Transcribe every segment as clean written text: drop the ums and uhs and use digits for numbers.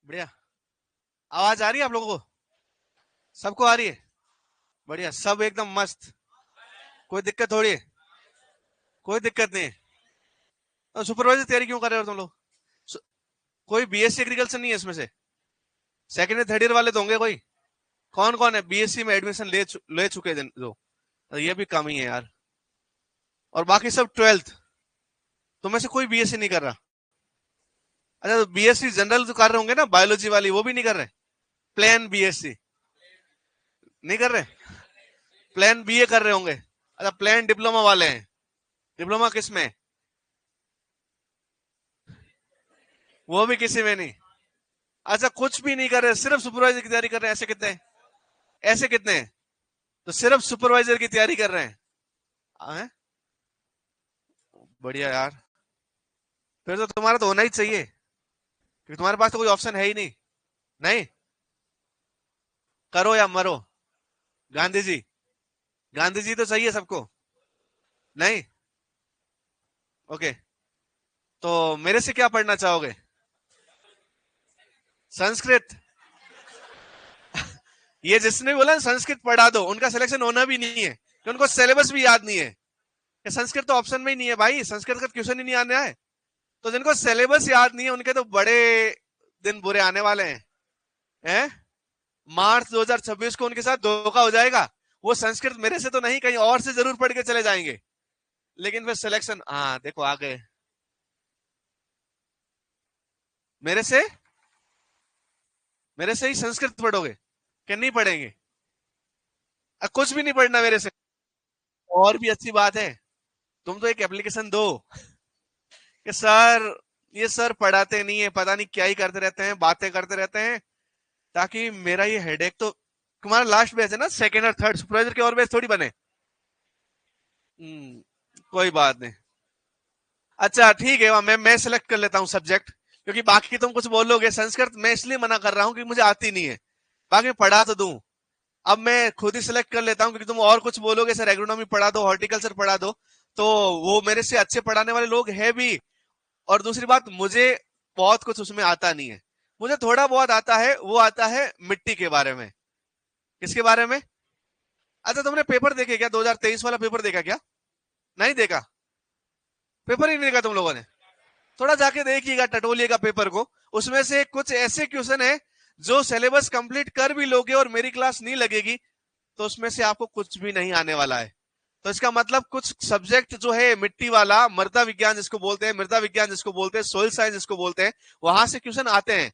बढ़िया। आवाज आ रही है आप लोगों को? सबको आ रही है? बढ़िया, सब एकदम मस्त। कोई दिक्कत थोड़ी है? कोई दिक्कत नहीं है। तो सुपरवाइजर तैयारी क्यों कर रहे हो तुम लोग? सु- कोई बीएससी एग्रीकल्चर नहीं है इसमें से? सेकंड या थर्ड ईयर वाले तो होंगे कोई। कौन कौन है बीएससी में एडमिशन ले चुके हैं जो? तो ये भी कम ही है यार। और बाकी सब ट्वेल्थ। तुम में से कोई बीएससी नहीं कर रहा? अच्छा, तो बीएससी जनरल तो कर रहे होंगे ना, बायोलॉजी वाली, वो भी नहीं कर रहे? प्लेन बीएससी नहीं कर रहे? प्लेन बीए कर रहे होंगे? अच्छा, प्लेन डिप्लोमा वाले हैं। डिप्लोमा किस में? वो भी किसी में नहीं? अच्छा, कुछ भी नहीं कर रहे, सिर्फ सुपरवाइजर की तैयारी कर रहे हैं, ऐसे कितने हैं? ऐसे कितने हैं? तो सिर्फ सुपरवाइजर की तैयारी कर रहे हैं? हैं? बढ़िया यार। फिर तो तुम्हारा तो होना ही चाहिए, क्योंकि तुम्हारे पास तो कोई ऑप्शन है ही नहीं। नहीं? करो या मरो। गांधी जी। गांधी जी तो चाहिए सबको। नहीं? ओके। तो मेरे से क्या पढ़ना चाहोगे? संस्कृत? ये जिसने बोला ना संस्कृत पढ़ा दो, उनका सिलेक्शन होना भी नहीं है, कि उनको सिलेबस भी याद नहीं है। कि संस्कृत तो ऑप्शन में ही नहीं है भाई, संस्कृत का क्वेश्चन ही नहीं आने आए। तो जिनको सिलेबस याद नहीं है उनके तो बड़े दिन बुरे आने वाले हैं। मार्च 2026 को उनके साथ धोखा हो जाएगा। वो संस्कृत मेरे से तो नहीं, कहीं और से जरूर पढ़ के चले जाएंगे। लेकिन फिर सिलेक्शन, हाँ देखो आ गए। मेरे से मेरे से ही संस्कृत पढ़ोगे? क्या नहीं पढ़ेंगे? कुछ भी नहीं पढ़ना मेरे से। और भी अच्छी बात है, तुम तो एक एप्लीकेशन दो कि सर, ये सर पढ़ाते नहीं है, पता नहीं क्या ही करते रहते हैं, बातें करते रहते हैं, ताकि मेरा ये हेडेक तो। तुम्हारा लास्ट बैच है ना, सेकंड और थर्ड, सुपरवाइजर के और बैच थोड़ी बने। कोई बात नहीं। अच्छा ठीक है, मैं सिलेक्ट कर लेता हूँ सब्जेक्ट, क्योंकि बाकी तुम कुछ बोलोगे। संस्कृत मैं इसलिए मना कर रहा हूँ कि मुझे आती नहीं है, बाकी पढ़ा तो दूं। अब मैं खुद ही सिलेक्ट कर लेता हूँ, क्योंकि तुम और कुछ बोलोगे सर एग्रोनॉमी पढ़ा दो, हॉर्टिकल्चर पढ़ा दो, तो वो मेरे से अच्छे पढ़ाने वाले लोग हैं भी। और दूसरी बात, मुझे बहुत कुछ उसमें आता नहीं है। मुझे थोड़ा बहुत आता है, वो आता है मिट्टी के बारे में। किसके बारे में? अच्छा, तुमने पेपर देखे क्या? 2023 वाला पेपर देखा क्या? नहीं देखा? पेपर ही नहीं देखा तुम लोगों ने? थोड़ा जाके देखिएगा, टटोलिएगा पेपर को। उसमें से कुछ ऐसे क्वेश्चन है जो सिलेबस कंप्लीट कर भी लोगे और मेरी क्लास नहीं लगेगी, तो उसमें से आपको कुछ भी नहीं आने वाला है। तो इसका मतलब कुछ सब्जेक्ट जो है मिट्टी वाला, मृदा विज्ञान जिसको बोलते हैं, मृदा विज्ञान जिसको बोलते हैं, सोइल साइंस जिसको बोलते हैं, वहां से क्वेश्चन आते हैं।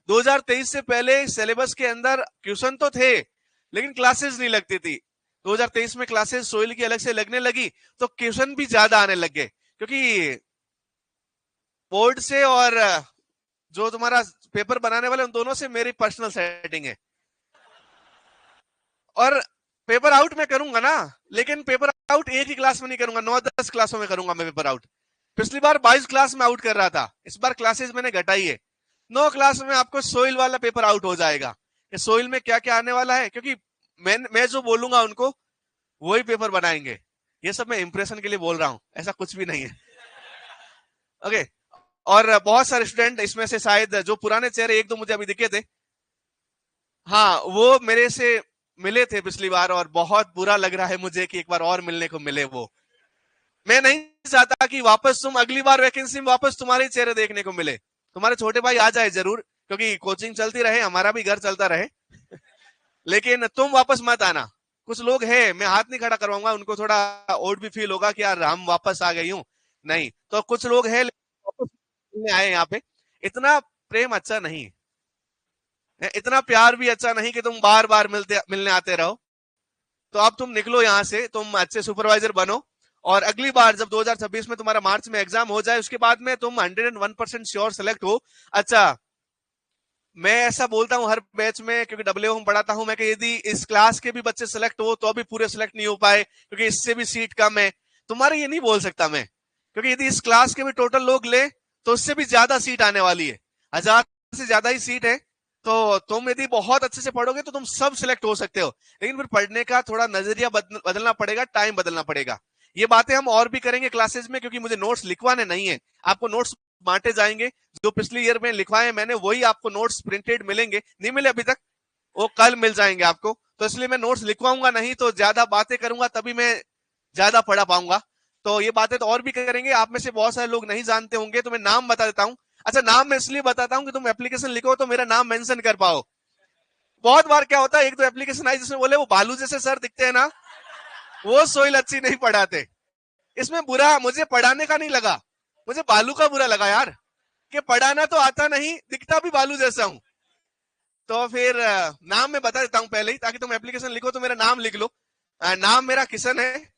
2023 से पहले सिलेबस के अंदर क्वेश्चन तो थे, लेकिन क्लासेस नहीं लगती थी। 2023 में क्लासेस सोइल की अलग से लगने लगी, तो क्वेश्चन भी ज्यादा आने लग गए, क्योंकि बोर्ड से और जो तुम्हारा पेपर बनाने वाले, उन दोनों से मेरी पर्सनल सेटिंग है। और पेपर आउट मैं करूंगा ना, लेकिन पेपर आउट एक ही क्लास में नहीं करूंगा, 9-10 क्लासों में करूंगा मैं पेपर आउट। पिछली बार 22 क्लास में आउट कर रहा था, इस बार क्लासेस मैंने घटाई है। 9 क्लास में आपको सोइल वाला पेपर आउट हो जाएगा, कि सोइल में क्या क्या आने वाला है, क्योंकि मैं जो बोलूंगा उनको वही पेपर बनाएंगे। ये सब मैं इंप्रेशन के लिए बोल रहा हूं, ऐसा कुछ भी नहीं है। ओके। और बहुत सारे स्टूडेंट इसमें से शायद जो पुराने चेहरे एक दो मुझे अभी दिखे थे, हाँ वो मेरे से मिले थे पिछली बार, और बहुत बुरा लग रहा है मुझे कि एक बार और मिलने को मिले वो। मैं नहीं चाहता कि वापस तुम अगली बार वैकेंसी में वापस तुम्हारे चेहरे देखने को मिले। तुम्हारे छोटे भाई आ जाए जरूर, क्योंकि कोचिंग चलती रहे, हमारा भी घर चलता रहे, लेकिन तुम वापस मत आना। कुछ लोग हैं, मैं हाथ नहीं खड़ा करवाऊंगा, उनको थोड़ा ओड भी फील होगा कि यार हम वापस आ गई हूं। नहीं तो कुछ लोग हैं वापस मिलने आए यहाँ पे। इतना प्रेम अच्छा नहीं है, इतना प्यार भी अच्छा नहीं कि तुम बार बार मिलने आते रहो। तो अब तुम निकलो यहाँ से, तुम अच्छे सुपरवाइजर बनो। और अगली बार जब 2026 में तुम्हारा मार्च में एग्जाम हो जाए, उसके बाद में तुम 101% श्योर सेलेक्ट हो। अच्छा, मैं ऐसा बोलता हूँ हर बैच में, क्योंकि डब्ल्यू में पढ़ाता हूं मैं, कि यदि इस क्लास के भी बच्चे सेलेक्ट हो तो अभी पूरे सेलेक्ट नहीं हो पाए, क्योंकि इससे भी सीट कम है। तुम्हारे ये नहीं बोल सकता मैं, क्योंकि यदि इस क्लास के भी टोटल लोग ले तो उससे भी ज्यादा सीट आने वाली है, 1000 से ज्यादा ही सीट है। तो तुम यदि बहुत अच्छे से पढ़ोगे तो तुम सब सिलेक्ट हो सकते हो, लेकिन फिर पढ़ने का थोड़ा नजरिया बदलना पड़ेगा, टाइम बदलना पड़ेगा। ये बातें हम और भी करेंगे क्लासेस में, क्योंकि मुझे नोट्स लिखवाने नहीं है, आपको नोट्स बांटे जाएंगे। जो पिछली ईयर में लिखवाए मैंने वही आपको नोट्स प्रिंटेड मिलेंगे, नहीं मिले अभी तक, वो कल मिल जाएंगे आपको। तो इसलिए मैं नोट्स लिखवाऊंगा नहीं, तो ज्यादा बातें करूंगा तभी मैं ज्यादा पढ़ा पाऊंगा। तो ये बातें तो और भी करेंगे, आप में से बहुत सारे लोग नहीं जानते होंगे, तो मैं नाम बता देता हूं। अच्छा, नाम मैं इसलिए बताता हूं कि तुम एप्लीकेशन लिखो तो मेरा नाम मेंशन कर पाओ। बहुत बार क्या होता है, एक दो एप्लीकेशन आई जिसमें बोले वो बालू जैसे सर दिखते हैं ना, वो सोइल अच्छी नहीं पढ़ाते। इसमें बुरा मुझे पढ़ाने का नहीं लगा, मुझे बालू का बुरा लगा यार, कि पढ़ाना तो आता नहीं, दिखता भी बालू जैसा हूं। तो फिर नाम मैं बता देता हूं पहले ही, ताकि तुम एप्लीकेशन लिखो तो मेरा नाम लिख लो। नाम मेरा किशन है,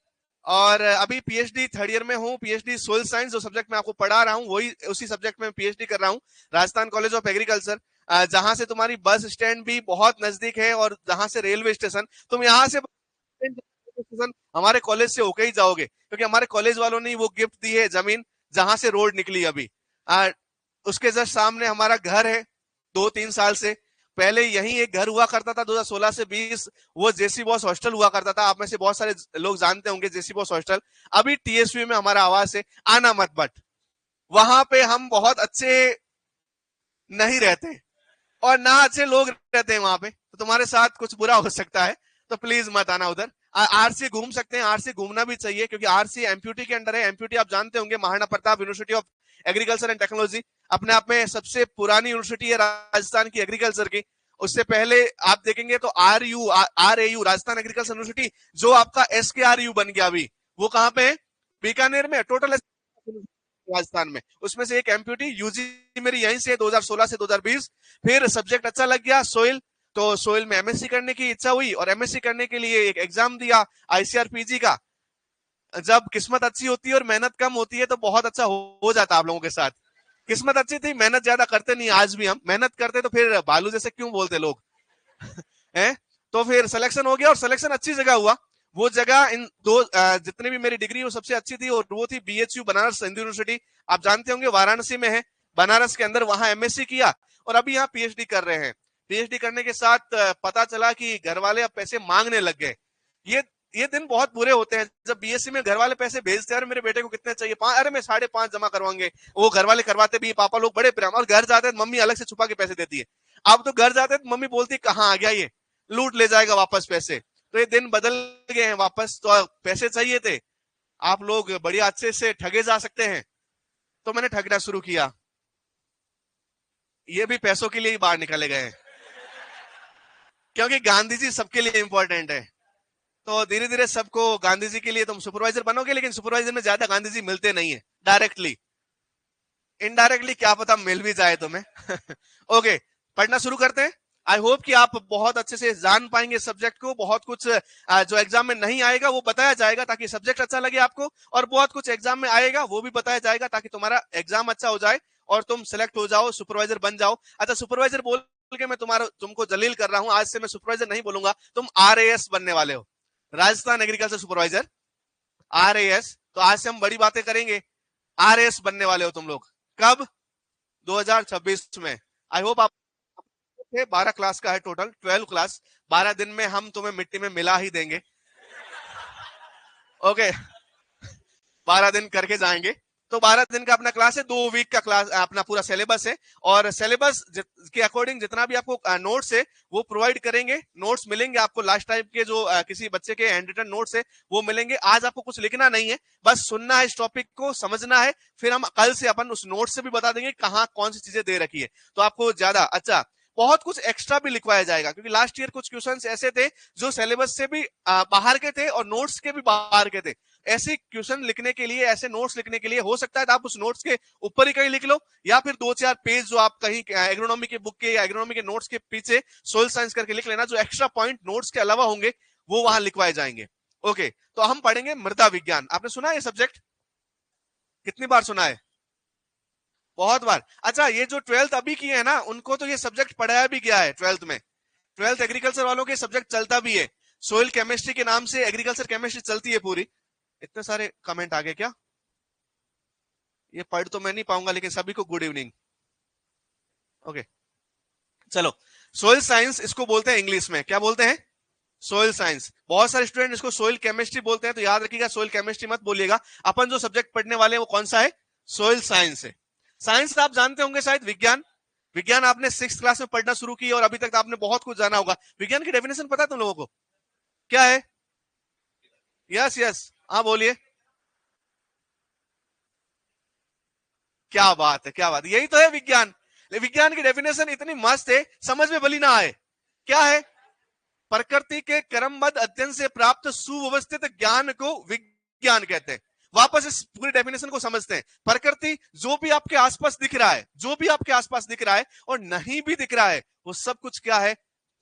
और अभी पीएचडी थर्ड ईयर में हूँ। पीएचडी सोइल साइंस, जो सब्जेक्ट मैं आपको पढ़ा रहा हूँ वही उसी सब्जेक्ट में पीएचडी कर रहा हूँ, राजस्थान कॉलेज ऑफ एग्रीकल्चर, जहां से तुम्हारी बस स्टैंड भी बहुत नजदीक है, और जहां से रेलवे स्टेशन, तुम यहाँ से स्टेशन हमारे कॉलेज से होके ही जाओगे, क्योंकि हमारे कॉलेज वालों ने वो गिफ्ट दी है जमीन, जहां से रोड निकली अभी। उसके जस्ट सामने हमारा घर है, 2-3 साल से। पहले यही एक घर हुआ करता था 2016 से 20, वो जेसी बॉस हॉस्टल हुआ करता था, आप में से बहुत सारे लोग जानते होंगे जेसी बॉस हॉस्टल। अभी टीएसवी में हमारा आवास है, आना मत, बट वहां पे हम बहुत अच्छे नहीं रहते, और ना अच्छे लोग रहते हैं वहां पे, तो तुम्हारे साथ कुछ बुरा हो सकता है, तो प्लीज मत आना उधर। आरसी घूम सकते हैं, आरसी घूमना भी चाहिए, क्योंकि आरसी एमपीयूटी के अंडर है। एमपीयूटी आप जानते होंगे, Maharana Pratap university of agriculture and technology, अपने आप में सबसे पुरानी यूनिवर्सिटी है राजस्थान की एग्रीकल्चर की। उससे पहले आप देखेंगे तो आरएयू राजस्थान एग्रीकल्चर यूनिवर्सिटी, जो आपका एसकेआरयू बन गया अभी, वो कहां पे है? बीकानेर में। टोटल राजस्थान में, उसमें से एक एमपीयूटी। यूजी मेरी यहीं से 2016 से 2020। फिर सब्जेक्ट अच्छा लग गया सोइल, तो सोइल में एमएससी करने की इच्छा हुई, और एमएससी करने के लिए एक एग्जाम दिया आईसीआरपीजी का। जब किस्मत अच्छी होती है और मेहनत कम होती है तो बहुत अच्छा हो जाता है आप लोगों के साथ। किस्मत अच्छी थी, मेहनत ज्यादा करते नहीं, आज भी हम मेहनत करते तो फिर बालू जैसे क्यों बोलते लोग हैं। तो फिर सिलेक्शन हो गया, और सिलेक्शन अच्छी जगह हुआ। वो जगह इन दो जितने भी मेरी डिग्री वो सबसे अच्छी थी, और वो थी बीएचयू बनारस हिंदू यूनिवर्सिटी, आप जानते होंगे वाराणसी में है, बनारस के अंदर। वहां एमएससी किया, और अभी यहाँ पीएचडी कर रहे हैं। पीएचडी करने के साथ पता चला कि घर वाले अब पैसे मांगने लग गए। ये ये दिन बहुत बुरे होते हैं जब बीएससी में घर वाले पैसे भेजते हैं, अरे मेरे बेटे को कितने चाहिए, 5, अरे मैं 5.5 जमा करवाएंगे। वो घर वाले करवाते भी, पापा लोग बड़े प्रेम, और घर जाते हैं मम्मी अलग से छुपा के पैसे देती है। अब तो घर जाते हैं तो मम्मी बोलती कहाँ आ गया ये, लूट ले जाएगा वापस पैसे। तो ये दिन बदल गए हैं वापस, तो पैसे चाहिए थे, आप लोग बड़ी अच्छे से ठगे जा सकते हैं। तो मैंने ठगना शुरू किया, ये भी पैसों के लिए ही बाहर निकले गए, क्योंकि गांधी जी सबके लिए इंपॉर्टेंट है। तो धीरे धीरे सबको गांधी जी के लिए तुम सुपरवाइजर बनोगे, लेकिन सुपरवाइजर में ज्यादा गांधी जी मिलते नहीं है, डायरेक्टली, इनडायरेक्टली क्या पता मिल भी जाए तुम्हें ओके, पढ़ना शुरू करते हैं। आई होप कि आप बहुत अच्छे से जान पाएंगे सब्जेक्ट को। बहुत कुछ जो एग्जाम में नहीं आएगा वो बताया जाएगा, ताकि सब्जेक्ट अच्छा लगे आपको, और बहुत कुछ एग्जाम में आएगा वो भी बताया जाएगा, ताकि तुम्हारा एग्जाम अच्छा हो जाए और तुम सेलेक्ट हो जाओ, सुपरवाइजर बन जाओ। अच्छा, सुपरवाइजर बोल के मैं तुमको जलील कर रहा हूं, आज से मैं सुपरवाइजर नहीं बोलूंगा, तुम आरएएस बनने वाले हो, राजस्थान एग्रीकल्चर सुपरवाइजर, आरएएस। तो आज से हम बड़ी बातें करेंगे, आरएएस बनने वाले हो तुम लोग। कब? 2026 में। आई होप आप 12 क्लास का है टोटल, 12 क्लास, 12 दिन में हम तुम्हें मिट्टी में मिला ही देंगे। ओके, 12 दिन करके जाएंगे। तो 12 दिन का अपना क्लास है, 2 वीक का क्लास अपना पूरा सिलेबस है, और सिलेबस के अकॉर्डिंग जितना भी आपको नोट्स है वो प्रोवाइड करेंगे। नोट्स मिलेंगे आपको लास्ट टाइम के, जो किसी बच्चे के हैंड रिटन नोट्स है वो मिलेंगे। आज आपको कुछ लिखना नहीं है, बस सुनना है, इस टॉपिक को समझना है, फिर हम कल से अपन उस नोट से भी बता देंगे कहाँ कौन सी चीजें दे रखी है, तो आपको ज्यादा अच्छा। बहुत कुछ एक्स्ट्रा भी लिखवाया जाएगा, क्योंकि लास्ट ईयर कुछ क्वेश्चंस ऐसे थे जो सिलेबस से भी बाहर के थे और नोट्स के भी बाहर के थे। ऐसे क्वेश्चन लिखने के लिए, ऐसे नोट्स लिखने के लिए हो सकता है आप उस नोट्स के ऊपर ही कहीं लिख लो, या फिर 2-4 पेज जो आप कहीं एग्रोनॉमी के बुक के या एग्रोनॉमी के नोट्स के पीछे सोइल साइंस करके लिख लेना, जो एक्स्ट्रा पॉइंट नोट्स के अलावा होंगे वो वहां लिखवाए जाएंगे। ओके, तो हम पढ़ेंगे मृदा विज्ञान। आपने सुना है ये सब्जेक्ट? कितनी बार सुना है? बहुत बार। अच्छा, ये जो 12th अभी की है ना, उनको तो ये सब्जेक्ट पढ़ाया भी गया है 12th में। 12th एग्रीकल्चर वालों के सब्जेक्ट चलता भी है, सोइल केमिस्ट्री के नाम से एग्रीकल्चर केमिस्ट्री चलती है पूरी। इतने सारे कमेंट आ गए क्या? ये पढ़ तो मैं नहीं पाऊंगा, लेकिन सभी को गुड इवनिंग। ओके, चलो। सोइल साइंस इसको बोलते हैं इंग्लिश में, क्या बोलते हैं? Soil science. बहुत सारे स्टूडेंट इसको सोइल केमिस्ट्री बोलते हैं, तो याद रखिएगा सोइल केमिस्ट्री मत बोलिएगा। अपन जो सब्जेक्ट पढ़ने वाले हैं वो कौन सा है? सोइल साइंस है। साइंस आप जानते होंगे शायद, विज्ञान, विज्ञान आपने 6th क्लास में पढ़ना शुरू की और अभी तक आपने बहुत कुछ जाना होगा। विज्ञान की डेफिनेशन पता है तुम लोगों को क्या है? यस यस, हाँ बोलिए। क्या बात है, क्या बात है, यही तो है विज्ञान। विज्ञान की डेफिनेशन इतनी मस्त है, समझ में भली ना आए। क्या है? प्रकृति के क्रमबद्ध अध्ययन से प्राप्त सुव्यवस्थित ज्ञान को विज्ञान कहते हैं। वापस इस पूरी डेफिनेशन को समझते हैं। प्रकृति, जो भी आपके आसपास दिख रहा है, जो भी आपके आसपास दिख रहा है और नहीं भी दिख रहा है, वो सब कुछ क्या है?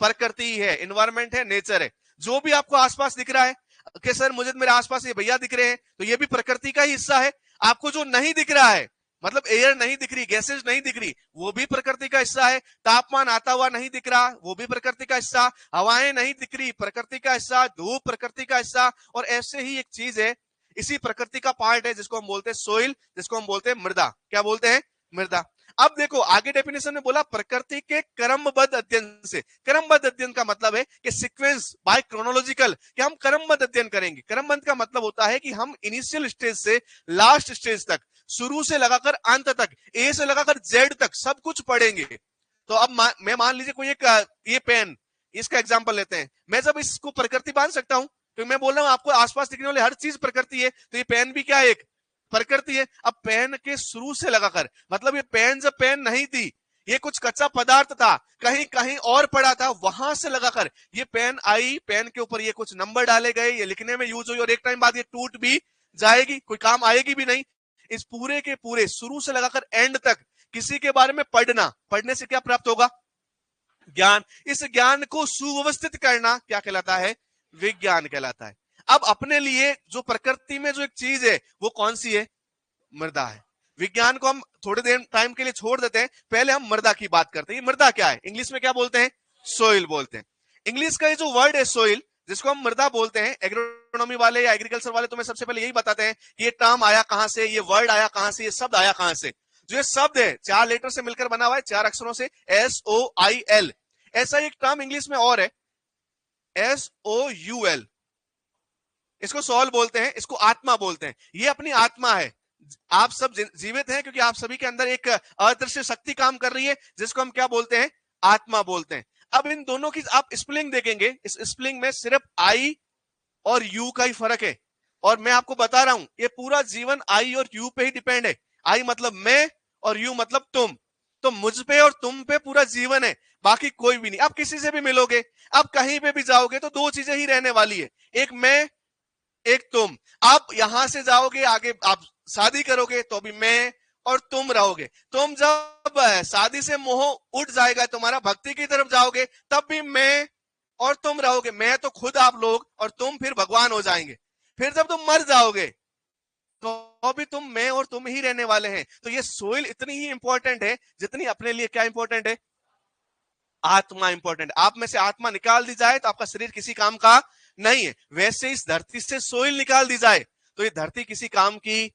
प्रकृति ही है, एनवायरमेंट है, नेचर है। जो भी आपको आसपास दिख रहा है कि सर मुझे मेरे आसपास ये भैया दिख रहे हैं, तो ये भी प्रकृति का ही हिस्सा है। आपको जो नहीं दिख रहा है, मतलब एयर नहीं दिख रही, गैसेज नहीं दिख रही, वो भी प्रकृति का हिस्सा है। तापमान आता हुआ नहीं दिख रहा, वो भी प्रकृति का हिस्सा। हवाएं नहीं दिख रही, प्रकृति का हिस्सा। धूप प्रकृति का हिस्सा। और ऐसे ही एक चीज है, इसी प्रकृति का पार्ट है, जिसको हम बोलते हैं सोइल, जिसको हम बोलते हैं मृदा। क्या बोलते हैं? मृदा। अब देखो आगे डेफिनेशन में बोला प्रकृति के क्रमबद्ध अध्ययन से। क्रमबद्ध अध्ययन का मतलब है कि सीक्वेंस बाय क्रोनोलॉजिकल, कि हम क्रमबद्ध अध्ययन करेंगे। क्रमबद्ध का मतलब होता है कि हम इनिशियल स्टेज से लास्ट स्टेज तक, शुरू से लगाकर अंत तक, ए से लगाकर जेड तक सब कुछ पढ़ेंगे। तो अब मैं मान लीजिए कोई एक ये पेन, इसका एग्जांपल लेते हैं। मैं जब इसको प्रकृति मान सकता हूं, तो मैं बोल रहा हूं आपको आसपास दिखने वाले हर चीज प्रकृति है, तो ये पेन भी क्या है? एक प्रकृति है। अब पेन के शुरू से लगाकर, मतलब ये पेन जब पेन नहीं थी, ये कुछ कच्चा पदार्थ था, कहीं कहीं और पड़ा था, वहां से लगाकर ये पेन आई, पेन के ऊपर ये कुछ नंबर डाले गए, ये लिखने में यूज हुई और एक टाइम बाद ये टूट भी जाएगी, कोई काम आएगी भी नहीं। इस पूरे के पूरे शुरू से लगाकर एंड तक किसी के बारे में पढ़ना, पढ़ने से क्या प्राप्त होगा? ज्ञान। इस ज्ञान को सुव्यवस्थित करना क्या कहलाता है? विज्ञान कहलाता है। अब अपने लिए जो प्रकृति में जो एक चीज है, वो कौन सी है? मृदा है। विज्ञान को हम थोड़ी देर टाइम के लिए छोड़ देते हैं, पहले हम मृदा की बात करते हैं। मृदा क्या है? इंग्लिश में क्या बोलते हैं? सोइल बोलते हैं। इंग्लिश का ये जो वर्ड है सोइल, जिसको हम मृदा बोलते हैं, एग्रोनॉमी वाले या एग्रीकल्चर वाले तुम्हें सबसे पहले यही बताते हैं कि ये टर्म आया कहां से, ये वर्ड आया कहां से, ये शब्द आया कहां से। जो ये शब्द है 4 लेटर से मिलकर बना हुआ है, 4 अक्षरों से, SOIL। ऐसा एक टर्म इंग्लिश में और है, SOUL। इसको सोल बोलते हैं, इसको आत्मा बोलते हैं। ये अपनी आत्मा है। आप सब जीवित हैं क्योंकि आप सभी के अंदर एक अदृश्य शक्ति काम कर रही है, जिसको हम क्या बोलते हैं? आत्मा बोलते हैं। अब इन दोनों की आप स्पेलिंग देखेंगे, इस स्पेलिंग में सिर्फ आई और यू का ही फर्क है। और मैं आपको बता रहा हूं, ये पूरा जीवन आई और यू पे ही डिपेंड है। आई मतलब मैं और यू मतलब तुम। तो मुझ पे और तुम पे पूरा जीवन है, बाकी कोई भी नहीं। आप किसी से भी मिलोगे, आप कहीं पे भी जाओगे, तो दो चीजें ही रहने वाली है, एक मैं, एक तुम। आप यहां से जाओगे आगे, आप शादी करोगे तो भी मैं और तुम रहोगे। तुम जब शादी से मोह उठ जाएगा, तुम्हारा भक्ति की तरफ जाओगे, तब भी मैं और तुम रहोगे। मैं तो खुद आप लोग, और तुम फिर भगवान हो जाएंगे। फिर जब तुम मर जाओगे तो भी तुम, मैं और तुम ही रहने वाले हैं। तो ये सोइल इतनी ही इंपॉर्टेंट है जितनी अपने लिए क्या इंपॉर्टेंट है? आत्मा इंपॉर्टेंट। आप में से आत्मा निकाल दी जाए तो आपका शरीर किसी काम का नहीं है। वैसे इस धरती से सोइल निकाल दी जाए तो ये धरती किसी काम की।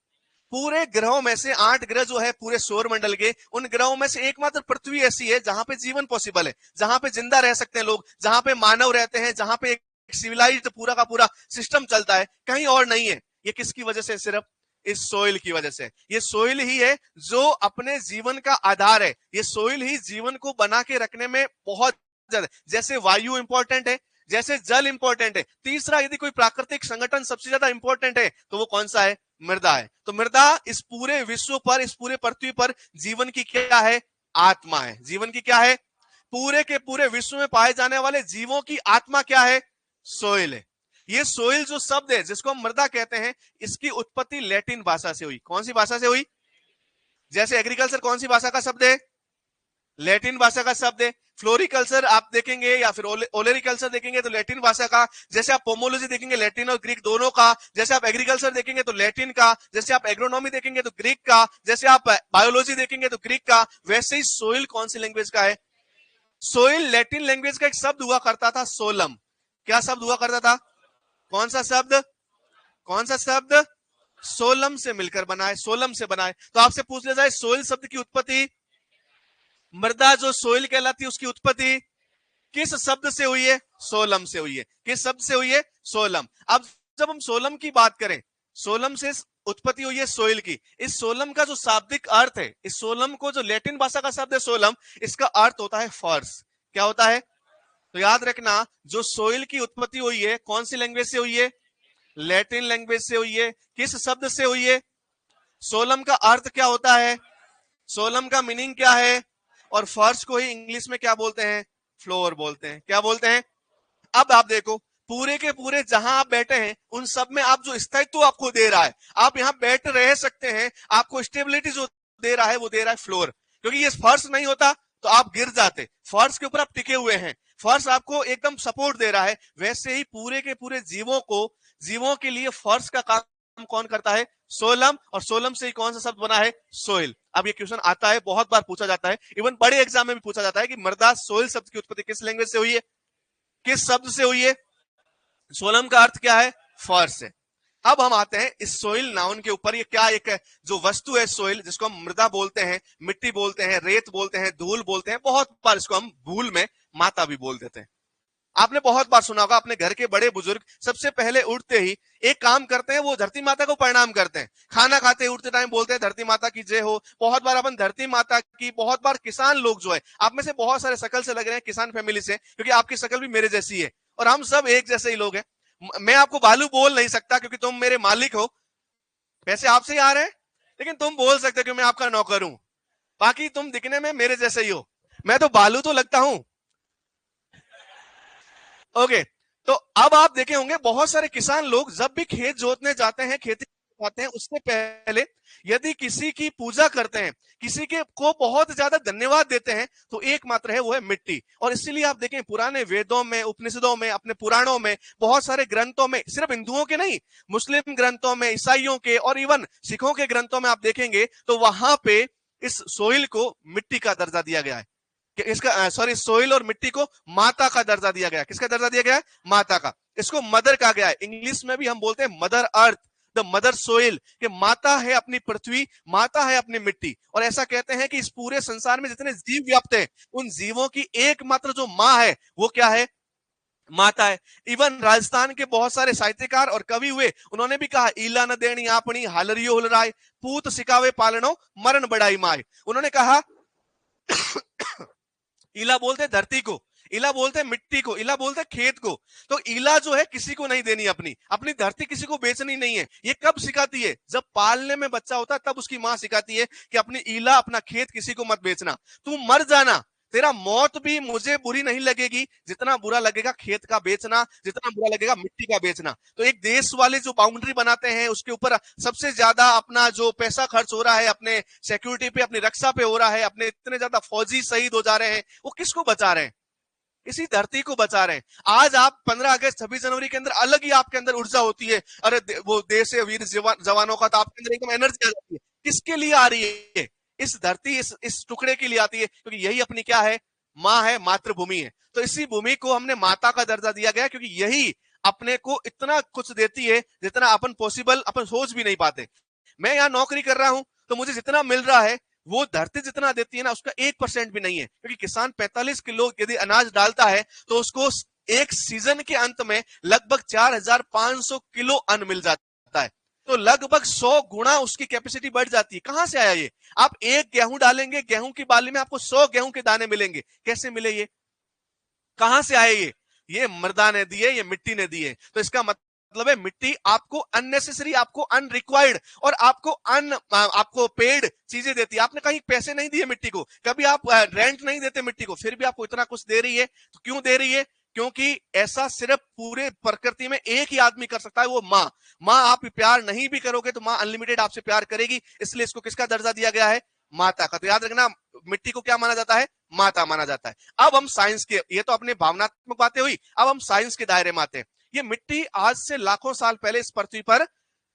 पूरे ग्रहों में से 8 ग्रह जो है पूरे सौर मंडल के, उन ग्रहों में से एकमात्र पृथ्वी ऐसी है जहां पे जीवन पॉसिबल है, जहां पे जिंदा रह सकते हैं लोग, जहां पे मानव रहते हैं, जहां पे एक सिविलाइज्ड पूरा का पूरा सिस्टम चलता है, कहीं और नहीं है। ये किसकी वजह से? सिर्फ इस सोइल की वजह से। ये सोइल ही है जो अपने जीवन का आधार है। ये सोइल ही जीवन को बना के रखने में बहुत ज्यादा, जैसे वायु इंपॉर्टेंट है, जैसे जल इंपॉर्टेंट है। तीसरा, यदि कोई प्राकृतिक संगठन सबसे ज्यादा इंपॉर्टेंट है तो वो कौन सा है? मृदा है। तो मृदा इस पूरे विश्व पर, इस पूरे पृथ्वी पर जीवन की क्या है? आत्मा है। जीवन की क्या है? पूरे के पूरे विश्व में पाए जाने वाले जीवों की आत्मा क्या है? सोइल है। ये सोइल जो शब्द है, जिसको हम मृदा कहते हैं, इसकी उत्पत्ति लैटिन भाषा से हुई। कौन सी भाषा से हुई? जैसे एग्रीकल्चर कौन सी भाषा का शब्द है? लैटिन भाषा का शब्द है। फ्लोरिकल्चर आप देखेंगे या फिर ओलेरिकल्चर देखेंगे तो लैटिन भाषा का। जैसे आप पोमोलॉजी देखेंगे, लैटिन और ग्रीक दोनों का। जैसे आप एग्रीकल्चर देखेंगे तो लैटिन का। जैसे आप एग्रोनॉमी देखेंगे तो ग्रीक का। जैसे आप बायोलॉजी देखेंगे तो ग्रीक का। वैसे ही सोइल कौन सी लैंग्वेज का है? सोइल लैटिन लैंग्वेज का एक शब्द हुआ करता था, सोलम। क्या शब्द हुआ करता था? कौन सा शब्द? कौन सा शब्द? सोलम से मिलकर बना है, सोलम से बना है। तो आपसे पूछ लिया जाए सोइल शब्द की उत्पत्ति, मृदा जो सोइल कहलाती है उसकी उत्पत्ति किस शब्द से हुई है? सोलम से हुई है। किस शब्द से हुई है? सोलम। अब जब हम सोलम की बात करें, सोलम से उत्पत्ति हुई है सोइल की। इस सोलम का जो शाब्दिक अर्थ है, इस सोलम को जो लैटिन भाषा का शब्द है सोलम, इसका अर्थ होता है फर्श। क्या होता है? तो याद रखना, जो सोइल की उत्पत्ति हुई है कौन सी लैंग्वेज से हुई है? लैटिन लैंग्वेज से हुई है। किस शब्द से हुई है? सोलम का अर्थ क्या होता है? सोलम का मीनिंग क्या है? और फर्श को ही इंग्लिश में क्या बोलते हैं? फ्लोर बोलते हैं। क्या बोलते हैं? अब आप देखो, पूरे के पूरे जहां आप बैठे हैं उन सब में आप जो स्थायित्व आपको दे रहा है, आप यहां बैठ रह सकते हैं, आपको स्टेबिलिटी जो दे रहा है वो दे रहा है फ्लोर। क्योंकि ये फर्श नहीं होता तो आप गिर जाते, फर्श के ऊपर आप टिके हुए हैं, फर्श आपको एकदम सपोर्ट दे रहा है। वैसे ही पूरे के पूरे जीवों के लिए फर्श का काम कौन करता है? सोलम। और सोलम से ही कौन सा शब्द बना है? सोइल। अब ये क्वेश्चन आता है, बहुत बार पूछा जाता है, इवन बड़े एग्जाम में भी पूछा जाता है कि मृदा सोइल शब्द की उत्पत्ति किस लैंग्वेज से हुई है, किस शब्द से हुई है? सोलम का अर्थ क्या है? फर्श है। अब हम आते हैं इस सोइल नाउन के ऊपर। ये क्या एक जो वस्तु है सोइल, जिसको हम मृदा बोलते हैं, मिट्टी बोलते हैं, रेत बोलते हैं, धूल बोलते हैं, बहुत बार इसको हम भूल में माता भी बोल देते हैं। आपने बहुत बार सुना होगा, अपने घर के बड़े बुजुर्ग सबसे पहले उठते ही एक काम करते हैं, वो धरती माता को प्रणाम करते हैं। खाना खाते उठते टाइम बोलते हैं धरती माता की जय हो। बहुत बार अपन धरती माता की, बहुत बार किसान लोग जो है, आप में से बहुत सारे शकल से लग रहे हैं किसान फैमिली से, क्योंकि आपकी शकल भी मेरे जैसी है और हम सब एक जैसे ही लोग हैं। मैं आपको बालू बोल नहीं सकता क्योंकि तुम मेरे मालिक हो, पैसे आपसे ही आ रहे हैं, लेकिन तुम बोल सकते हो कि मैं आपका नौकर हूं। बाकी तुम दिखने में मेरे जैसे ही हो, मैं तो बालू तो लगता हूं। ओके, तो अब आप देखे होंगे बहुत सारे किसान लोग जब भी खेत जोतने जाते हैं, खेती जाते हैं, उससे पहले यदि किसी की पूजा करते हैं, किसी के को बहुत ज्यादा धन्यवाद देते हैं, तो एकमात्र है वो है मिट्टी। और इसीलिए आप देखें पुराने वेदों में, उपनिषदों में, अपने पुराणों में, बहुत सारे ग्रंथों में, सिर्फ हिंदुओं के नहीं, मुस्लिम ग्रंथों में, ईसाइयों के और इवन सिखों के ग्रंथों में आप देखेंगे तो वहां पे इस सोइल को मिट्टी का दर्जा दिया गया है। इसका सॉरी, सोइल और मिट्टी को माता का दर्जा दिया गया। किसका दर्जा दिया गया है? माता का। इसको मदर कहा गया है। इंग्लिश में भी हम बोलते हैं mother earth, the mother soil, कि माता है अपनी पृथ्वी, माता है अपनी मिट्टी। और ऐसा कहते हैं कि इस पूरे संसार में जितने जीव व्याप्त हैं, उन जीवों की एकमात्र जो मां है वो क्या है? माता है। इवन राजस्थान के बहुत सारे साहित्यकार और कवि हुए, उन्होंने भी कहा, ईला न देनी आपनी हालरियो हुलराय, पूत सिकावे पालनो मरण बड़ाई माए। उन्होंने कहा इला बोलते धरती को, इला बोलते मिट्टी को, इला बोलते खेत को। तो इला जो है किसी को नहीं देनी, अपनी अपनी धरती किसी को बेचनी नहीं है। ये कब सिखाती है? जब पालने में बच्चा होता है तब उसकी मां सिखाती है कि अपनी इला, अपना खेत किसी को मत बेचना। तू मर जाना, तेरा मौत भी मुझे बुरी नहीं लगेगी जितना बुरा लगेगा खेत का बेचना, जितना बुरा लगेगा मिट्टी का बेचना। तो एक देश वाले जो बाउंड्री बनाते हैं, उसके ऊपर सबसे ज्यादा अपना जो पैसा खर्च हो रहा है, अपने सिक्योरिटी पे, अपनी रक्षा पे हो रहा है, अपने इतने ज्यादा फौजी शहीद हो जा रहे हैं, वो किसको बचा रहे हैं? इसी धरती को बचा रहे हैं। आज आप 15 अगस्त 26 जनवरी के अंदर अलग ही आपके अंदर ऊर्जा होती है, अरे वो देश है वीर जवानों का, तो आपके अंदर एकदम एनर्जी आ जाती है। किसके लिए आ रही है? इस धरती, इस टुकड़े के लिए आती है, क्योंकि यही अपनी क्या है? माँ है, मातृभूमि है। तो इसी भूमि को हमने माता का दर्जा दिया गया, क्योंकि यही अपने को इतना कुछ देती है जितना अपन पॉसिबल, अपन सोच भी नहीं पाते। मैं यहाँ नौकरी कर रहा हूं तो मुझे जितना मिल रहा है वो धरती जितना देती है ना, उसका 1% भी नहीं है। क्योंकि किसान 45 किलो यदि अनाज डालता है तो उसको एक सीजन के अंत में लगभग 4500 किलो अन्न मिल जाता है। तो लगभग 100 गुना उसकी कैपेसिटी बढ़ जाती है। कहां से आया ये? आप एक गेहूं डालेंगे, गेहूं की बाली में आपको 100 गेहूं के दाने मिलेंगे। कैसे मिले ये? कहां से आए ये मृदा ने दिए, ये मिट्टी ने दिए। तो इसका मतलब है मिट्टी आपको अननेसेसरी, आपको अनरिक्वायर्ड और आपको पेड चीजें देती है। आपने कहीं पैसे नहीं दिए मिट्टी को, कभी आप रेंट नहीं देते मिट्टी को, फिर भी आपको इतना कुछ दे रही है। तो क्यों दे रही है? क्योंकि ऐसा सिर्फ पूरे प्रकृति में एक ही आदमी कर सकता है, वो माँ। माँ आप प्यार नहीं भी करोगे तो माँ अनलिमिटेड आपसे प्यार करेगी, इसलिए इसको किसका दर्जा दिया गया है? माता का। तो याद रखना, मिट्टी को क्या माना जाता है? माता माना जाता है। अब हम साइंस के, ये तो अपने भावनात्मक बातें हुई, अब हम साइंस के दायरे में आते हैं। ये मिट्टी आज से लाखों साल पहले इस पृथ्वी पर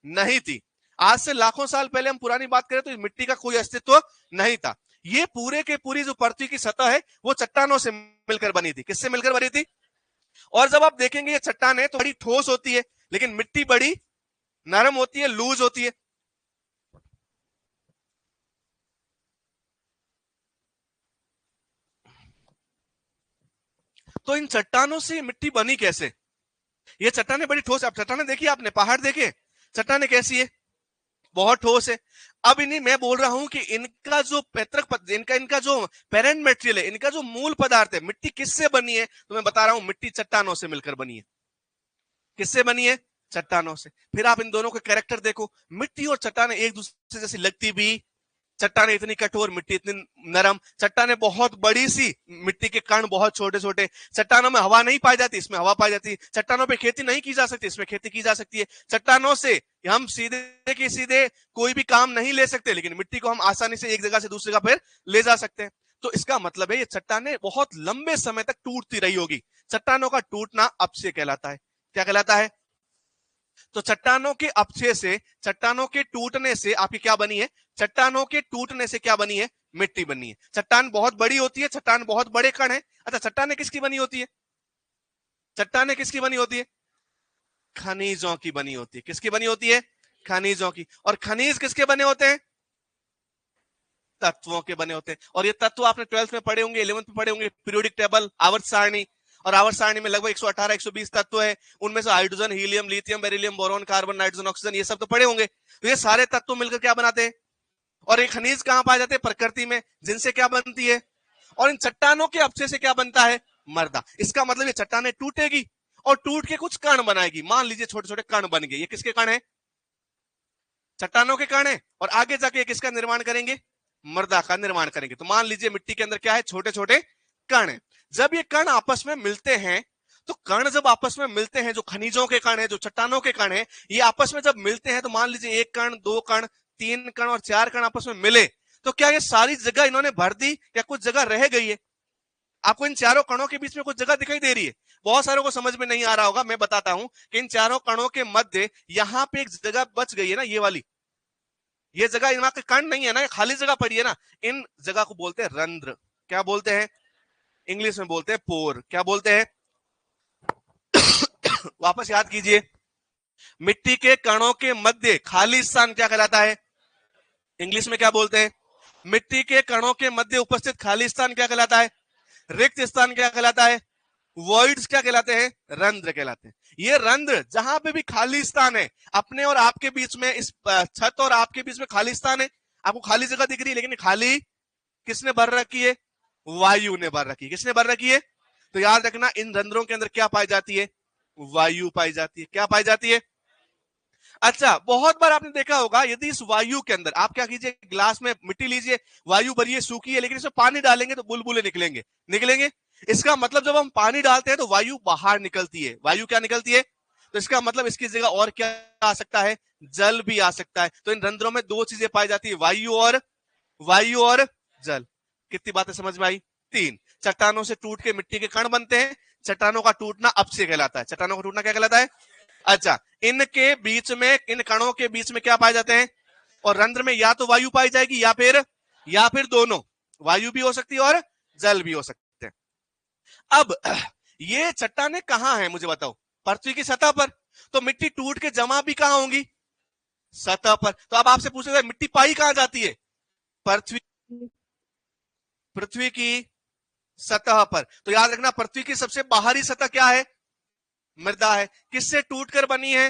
नहीं थी। आज से लाखों साल पहले हम पुरानी बात करें तो मिट्टी का कोई अस्तित्व नहीं था। ये पूरे के पूरी जो पृथ्वी की सतह है वो चट्टानों से मिलकर बनी थी। किससे मिलकर बनी थी? और जब आप देखेंगे ये चट्टानें तो बड़ी ठोस होती है, लेकिन मिट्टी बड़ी नरम होती है, लूज होती है। तो इन चट्टानों से मिट्टी बनी कैसे? ये चट्टानें बड़ी ठोस, आप चट्टानें देखिए, आपने पहाड़ देखे, चट्टानें कैसी है? बहुत ठोस है। अब इन्हीं मैं बोल रहा हूं कि इनका जो इनका जो पेरेंट मटेरियल है, इनका जो मूल पदार्थ है, मिट्टी किससे बनी है, तो मैं बता रहा हूं मिट्टी चट्टानों से मिलकर बनी है। किससे बनी है? चट्टानों से। फिर आप इन दोनों के कैरेक्टर देखो, मिट्टी और चट्टानें एक दूसरे जैसी लगती भी, चट्टानें इतनी कठोर, मिट्टी इतनी नरम। चट्टानें बहुत बड़ी सी, मिट्टी के कण बहुत छोटे छोटे। चट्टानों में हवा नहीं पाई जाती, इसमें हवा पाई जाती है। चट्टानों पे खेती नहीं की जा सकती, इसमें खेती की जा सकती है। चट्टानों से हम सीधे के सीधे कोई भी काम नहीं ले सकते, लेकिन मिट्टी को हम आसानी से एक जगह से दूसरी जगह पर ले जा सकते हैं। तो इसका मतलब है ये चट्टानें बहुत लंबे समय तक टूटती रही होगी। चट्टानों का टूटना अपक्षय कहलाता है। क्या कहलाता है? तो चट्टानों के अपक्षय से, चट्टानों के टूटने से आपकी क्या बनी है? चट्टानों के टूटने से क्या बनी है? मिट्टी बनी है। चट्टान बहुत बड़ी होती है, चट्टान बहुत बड़े कण है। अच्छा, चट्टानें किसकी बनी होती है? चट्टानें किसकी बनी होती है? खनिजों की बनी होती है। किसकी बनी होती है? खनिजों की। और खनिज किसके बने होते हैं? तत्वों के बने होते हैं। और ये तत्व आपने 12th में पढ़े होंगे, 11th में पढ़े होंगे, पीरियोडिक टेबल, आवर्त सारणी। और आवर्त सारणी में लगभग 118 120 तत्व है। उनमें से hydrogen, helium, lithium, beryllium, boron, carbon, nitrogen, oxygen, ये सब तो पढ़े होंगे। तो ये सारे तत्व मिलकर क्या बनाते हैं? और ये खनिज कहां पाए जाते हैं? प्रकृति में। जिनसे क्या बनती है? और इन चट्टानों के अपक्षय से क्या बनता है? मृदा। इसका मतलब ये चट्टानें टूटेगी और टूट के कुछ कण बनाएगी। मान लीजिए छोटे छोटे कण बन गए। ये किसके कण है? चट्टानों के कण है। और आगे जाके किसका निर्माण करेंगे? मृदा का निर्माण करेंगे। तो मान लीजिए मिट्टी के अंदर क्या है? छोटे छोटे कण है। जब ये कण आपस में मिलते हैं, तो कण जब आपस में मिलते हैं, जो खनिजों के कण है, जो चट्टानों के कण है, ये आपस में जब मिलते हैं, तो मान लीजिए एक कण, दो कण, तीन कण और चार कण आपस में मिले, तो क्या ये सारी जगह इन्होंने भर दी या कुछ जगह रह गई है? आपको इन चारों कणों के बीच में कुछ जगह दिखाई दे रही है? बहुत सारों को समझ में नहीं आ रहा होगा, मैं बताता हूं कि इन चारों कणों के मध्य यहां पे एक जगह बच गई है ना, ये वाली। ये जगह इनका के कण नहीं है ना, खाली जगह पड़ी है ना। इन जगह को बोलते हैं रंध्र। क्या बोलते हैं? इंग्लिश में बोलते हैं पोर। क्या बोलते हैं? वापस याद कीजिए, मिट्टी के कणों के मध्य खाली स्थान क्या कहलाता है? इंग्लिश में क्या बोलते हैं? मिट्टी के कणों के मध्य उपस्थित खाली स्थान क्या कहलाता है? रिक्त स्थान क्या कहलाता है? वॉइड्स क्या कहलाते हैं? रंध्र कहलाते हैं। ये रंध्र, जहां पे भी खाली स्थान है, अपने और आपके बीच में, इस छत और आपके बीच में खाली स्थान है, आपको खाली जगह दिख रही है, लेकिन खाली किसने भर रखी है? वायु ने भर रखी है। किसने भर रखी है? तो याद रखना, इन रंध्रों के अंदर क्या पाई जाती है? वायु पाई जाती है। क्या पाई जाती है? अच्छा, बहुत बार आपने देखा होगा, यदि इस वायु के अंदर आप क्या कीजिए, ग्लास में मिट्टी लीजिए, वायु भरिए, सूखी है, लेकिन इसमें पानी डालेंगे तो बुलबुले निकलेंगे। निकलेंगे। इसका मतलब जब हम पानी डालते हैं तो वायु बाहर निकलती है। वायु क्या निकलती है? तो इसका मतलब इसकी जगह और क्या आ सकता है? जल भी आ सकता है। तो इन रंध्रों में दो चीजें पाई जाती है, वायु और जल। कितनी बातें समझ में आई? तीन। चट्टानों से टूट के मिट्टी के कण बनते हैं। चट्टानों का टूटना अपक्षय कहलाता है। चट्टानों का टूटना क्या कहलाता है? अच्छा, इनके बीच में, इन कणों के बीच में क्या पाए जाते हैं? और रंध्र में या तो वायु पाई जाएगी या फिर दोनों, वायु भी हो सकती है और जल भी हो सकते हैं। अब ये चट्टानें कहां हैं मुझे बताओ? पृथ्वी की सतह पर। तो मिट्टी टूट के जमा भी कहां होंगी? सतह पर। तो अब आपसे पूछे मिट्टी पाई कहां जाती है? पृथ्वी पृथ्वी की सतह पर। तो याद रखना, पृथ्वी की सबसे बाहरी सतह क्या है? मृदा है। किससे टूटकर बनी है?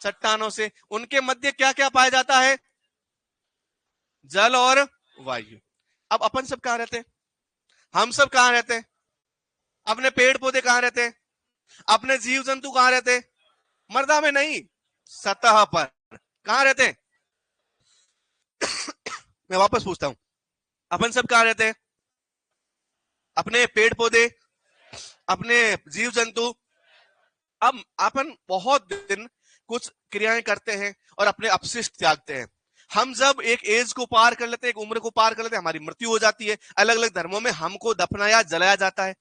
चट्टानों से। उनके मध्य क्या क्या पाया जाता है? जल और वायु। अब अपन सब कहां रहते हैं? हम सब कहां रहते हैं? अपने पेड़ पौधे कहां रहते हैं? अपने जीव जंतु कहां रहते हैं? मृदा में नहीं, सतह पर। कहां रहते हैं? मैं वापस पूछता हूं, अपन सब कहां रहते हैं? अपने पेड़ पौधे, अपने जीव जंतु। अब अपन बहुत दिन कुछ क्रियाएं करते हैं और अपने अपशिष्ट त्यागते हैं। हम जब एक एज को पार कर लेते हैं, एक उम्र को पार कर लेते हैं, हमारी मृत्यु हो जाती है। अलग अलग धर्मों में हमको दफनाया, जलाया जाता है।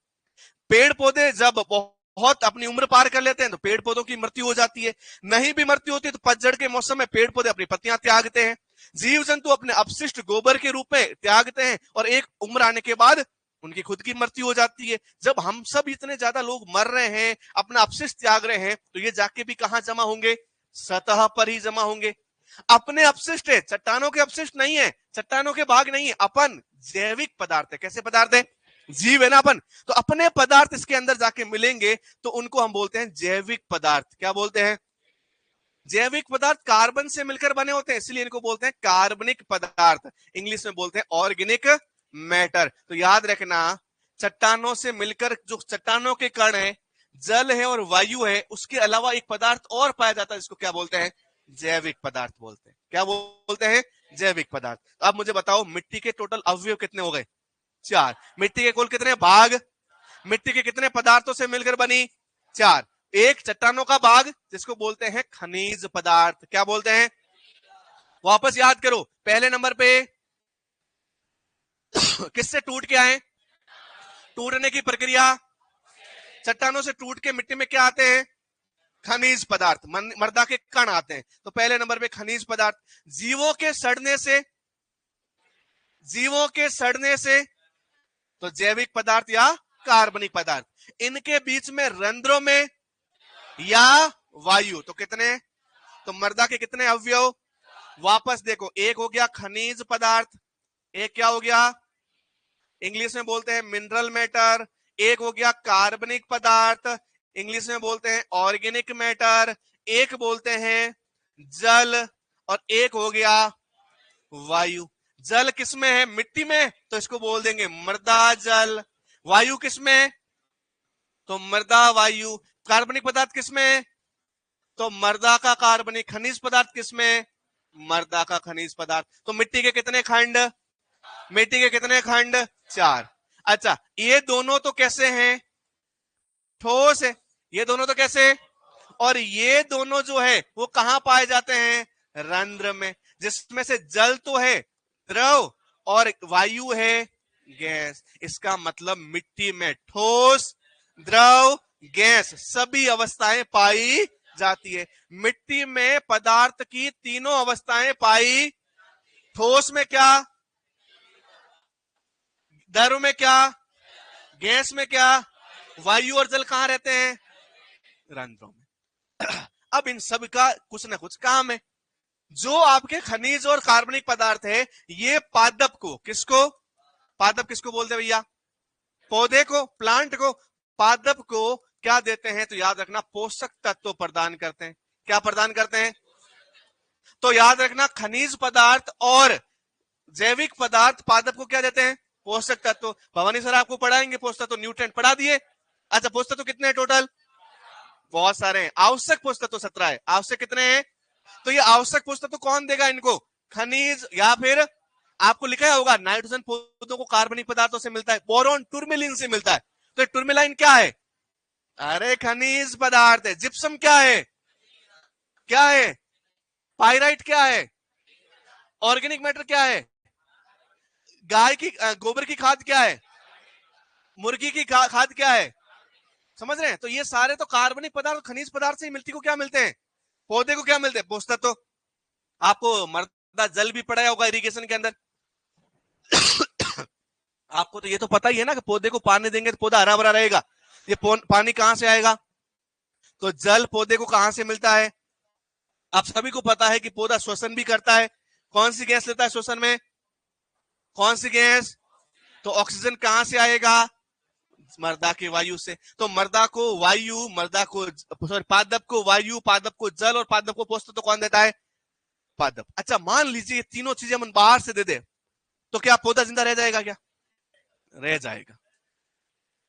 पेड़ पौधे जब बहुत अपनी उम्र पार कर लेते हैं तो पेड़ पौधों की मृत्यु हो जाती है। नहीं भी मृत्यु होती है तो पतझड़ के मौसम में पेड़ पौधे अपनी पत्तियां त्यागते हैं। जीव जंतु अपने अपशिष्ट गोबर के रूप में त्यागते हैं और एक उम्र आने के बाद उनकी खुद की मृत्यु हो जाती है। जब हम सब इतने ज्यादा लोग मर रहे हैं, अपना अपशिष्ट त्याग रहे हैं, तो ये जाके भी कहां जमा होंगे? सतह पर ही जमा होंगे। अपने अपशिष्ट है, चट्टानों के अपशिष्ट नहीं है, चट्टानों के भाग नहीं है। अपन जैविक पदार्थ है। कैसे पदार्थ है? जीव है ना अपन। तो अपने पदार्थ इसके अंदर जाके मिलेंगे तो उनको हम बोलते हैं जैविक पदार्थ। क्या बोलते हैं? जैविक पदार्थ कार्बन से मिलकर बने होते हैं, इसलिए इनको बोलते हैं कार्बनिक पदार्थ, इंग्लिश में बोलते हैं ऑर्गेनिक मैटर। तो याद रखना, चट्टानों से मिलकर जो चट्टानों के कण है, जल है और वायु है, उसके अलावा एक पदार्थ और पाया जाता है, जिसको क्या बोलते हैं? जैविक पदार्थ बोलते हैं। क्या बोलते हैं? जैविक पदार्थ। तो अब मुझे बताओ, मिट्टी के टोटल अवयव कितने हो गए? 4। मिट्टी के कुल कितने भाग? मिट्टी के कितने पदार्थों से मिलकर बनी? 4। एक चट्टानों का भाग, जिसको बोलते हैं खनिज पदार्थ। क्या बोलते हैं? वापस याद करो, पहले नंबर पे किससे टूट के आए? टूटने की प्रक्रिया, चट्टानों से टूट के मिट्टी में क्या आते हैं? खनिज पदार्थ, मृदा के कण आते हैं। तो पहले नंबर पे खनिज पदार्थ। जीवों के सड़ने से, जीवों के सड़ने से, तो जैविक पदार्थ या कार्बनिक पदार्थ। इनके बीच में रंध्रों में या वायु, तो कितने? तो मृदा के कितने अवयव? वापस देखो, एक हो गया खनिज पदार्थ, एक क्या हो गया? इंग्लिश में बोलते हैं मिनरल मैटर। एक हो गया कार्बनिक पदार्थ, इंग्लिश में बोलते हैं ऑर्गेनिक मैटर। एक बोलते हैं जल, और एक हो गया वायु। जल किसमें है? मिट्टी में, तो इसको बोल देंगे मृदा जल। वायु किसमें? तो मृदा वायु। कार्बनिक पदार्थ किसमें? तो मृदा का कार्बनिक। खनिज पदार्थ किसमें? मृदा का खनिज पदार्थ। तो मिट्टी के कितने खंड? मिट्टी के कितने खंड? 4। अच्छा, ये दोनों तो कैसे हैं? ठोस है। ये दोनों तो कैसे? और ये दोनों जो है वो कहां पाए जाते हैं? रंध्र में, जिसमें से जल तो है द्रव और वायु है गैस। इसका मतलब मिट्टी में ठोस, द्रव, गैस सभी अवस्थाएं पाई जाती है। मिट्टी में पदार्थ की तीनों अवस्थाएं पाई। ठोस में क्या? द्रव में क्या? गैस में क्या? वायु और जल कहां रहते हैं? रंध्रों में। अब इन सब का कुछ ना कुछ काम है। जो आपके खनिज और कार्बनिक पदार्थ है, ये पादप को, किसको? पादप किसको बोलते हैं भैया? पौधे को, प्लांट को। पादप को क्या देते हैं? तो याद रखना, पोषक तत्व प्रदान करते हैं। क्या प्रदान करते हैं? तो याद रखना, खनिज पदार्थ और जैविक पदार्थ पादप को क्या देते हैं? पोषक तत्व। भवानी सर आपको पढ़ाएंगे पोषक तत्व, न्यूट्रिएंट पढ़ा दिए। अच्छा, पोषक तत्व कितने हैं टोटल? बहुत सारे हैं। आवश्यक पोषक तत्व 17 है। आवश्यक कितने हैं? तो ये आवश्यक पोषक तत्व कौन देगा इनको? खनिज, या फिर आपको लिखा होगा नाइट्रोजन पौधों को कार्बनिक पदार्थों से मिलता है, बोरॉन टूरमेलिन से मिलता है। तो टूरमेलाइन क्या है? अरे खनिज पदार्थ है। जिप्सम क्या है? क्या है? पाइराइट क्या है? ऑर्गेनिक मैटर क्या है? गाय की गोबर की खाद क्या है? मुर्गी की खाद क्या है? समझ रहे हैं? तो ये सारे तो कार्बनिक पदार्थ, खनिज पदार्थ से ही मिट्टी को क्या मिलते हैं? पौधे को क्या मिलते हैं? पोषक तत्व। आपको मृदा जल भी पढ़ाया होगा इरिगेशन के अंदर। आपको तो ये तो पता ही है ना कि पौधे को पानी देंगे तो पौधा हरा भरा रहेगा। ये पानी कहां से आएगा? तो जल पौधे को कहां से मिलता है? आप सभी को पता है कि पौधा श्वसन भी करता है। कौन सी गैस लेता है श्वसन में? कौन सी गैस? तो ऑक्सीजन कहां से आएगा? मृदा की वायु से। तो मृदा को वायु, मृदा को सॉरी पादप को वायु, पादप को जल और पादप को पोषक तो कौन देता है? पादप। अच्छा, मान लीजिए तीनों चीजें हम बाहर से दे दे, तो क्या पौधा जिंदा रह जाएगा? क्या रह जाएगा?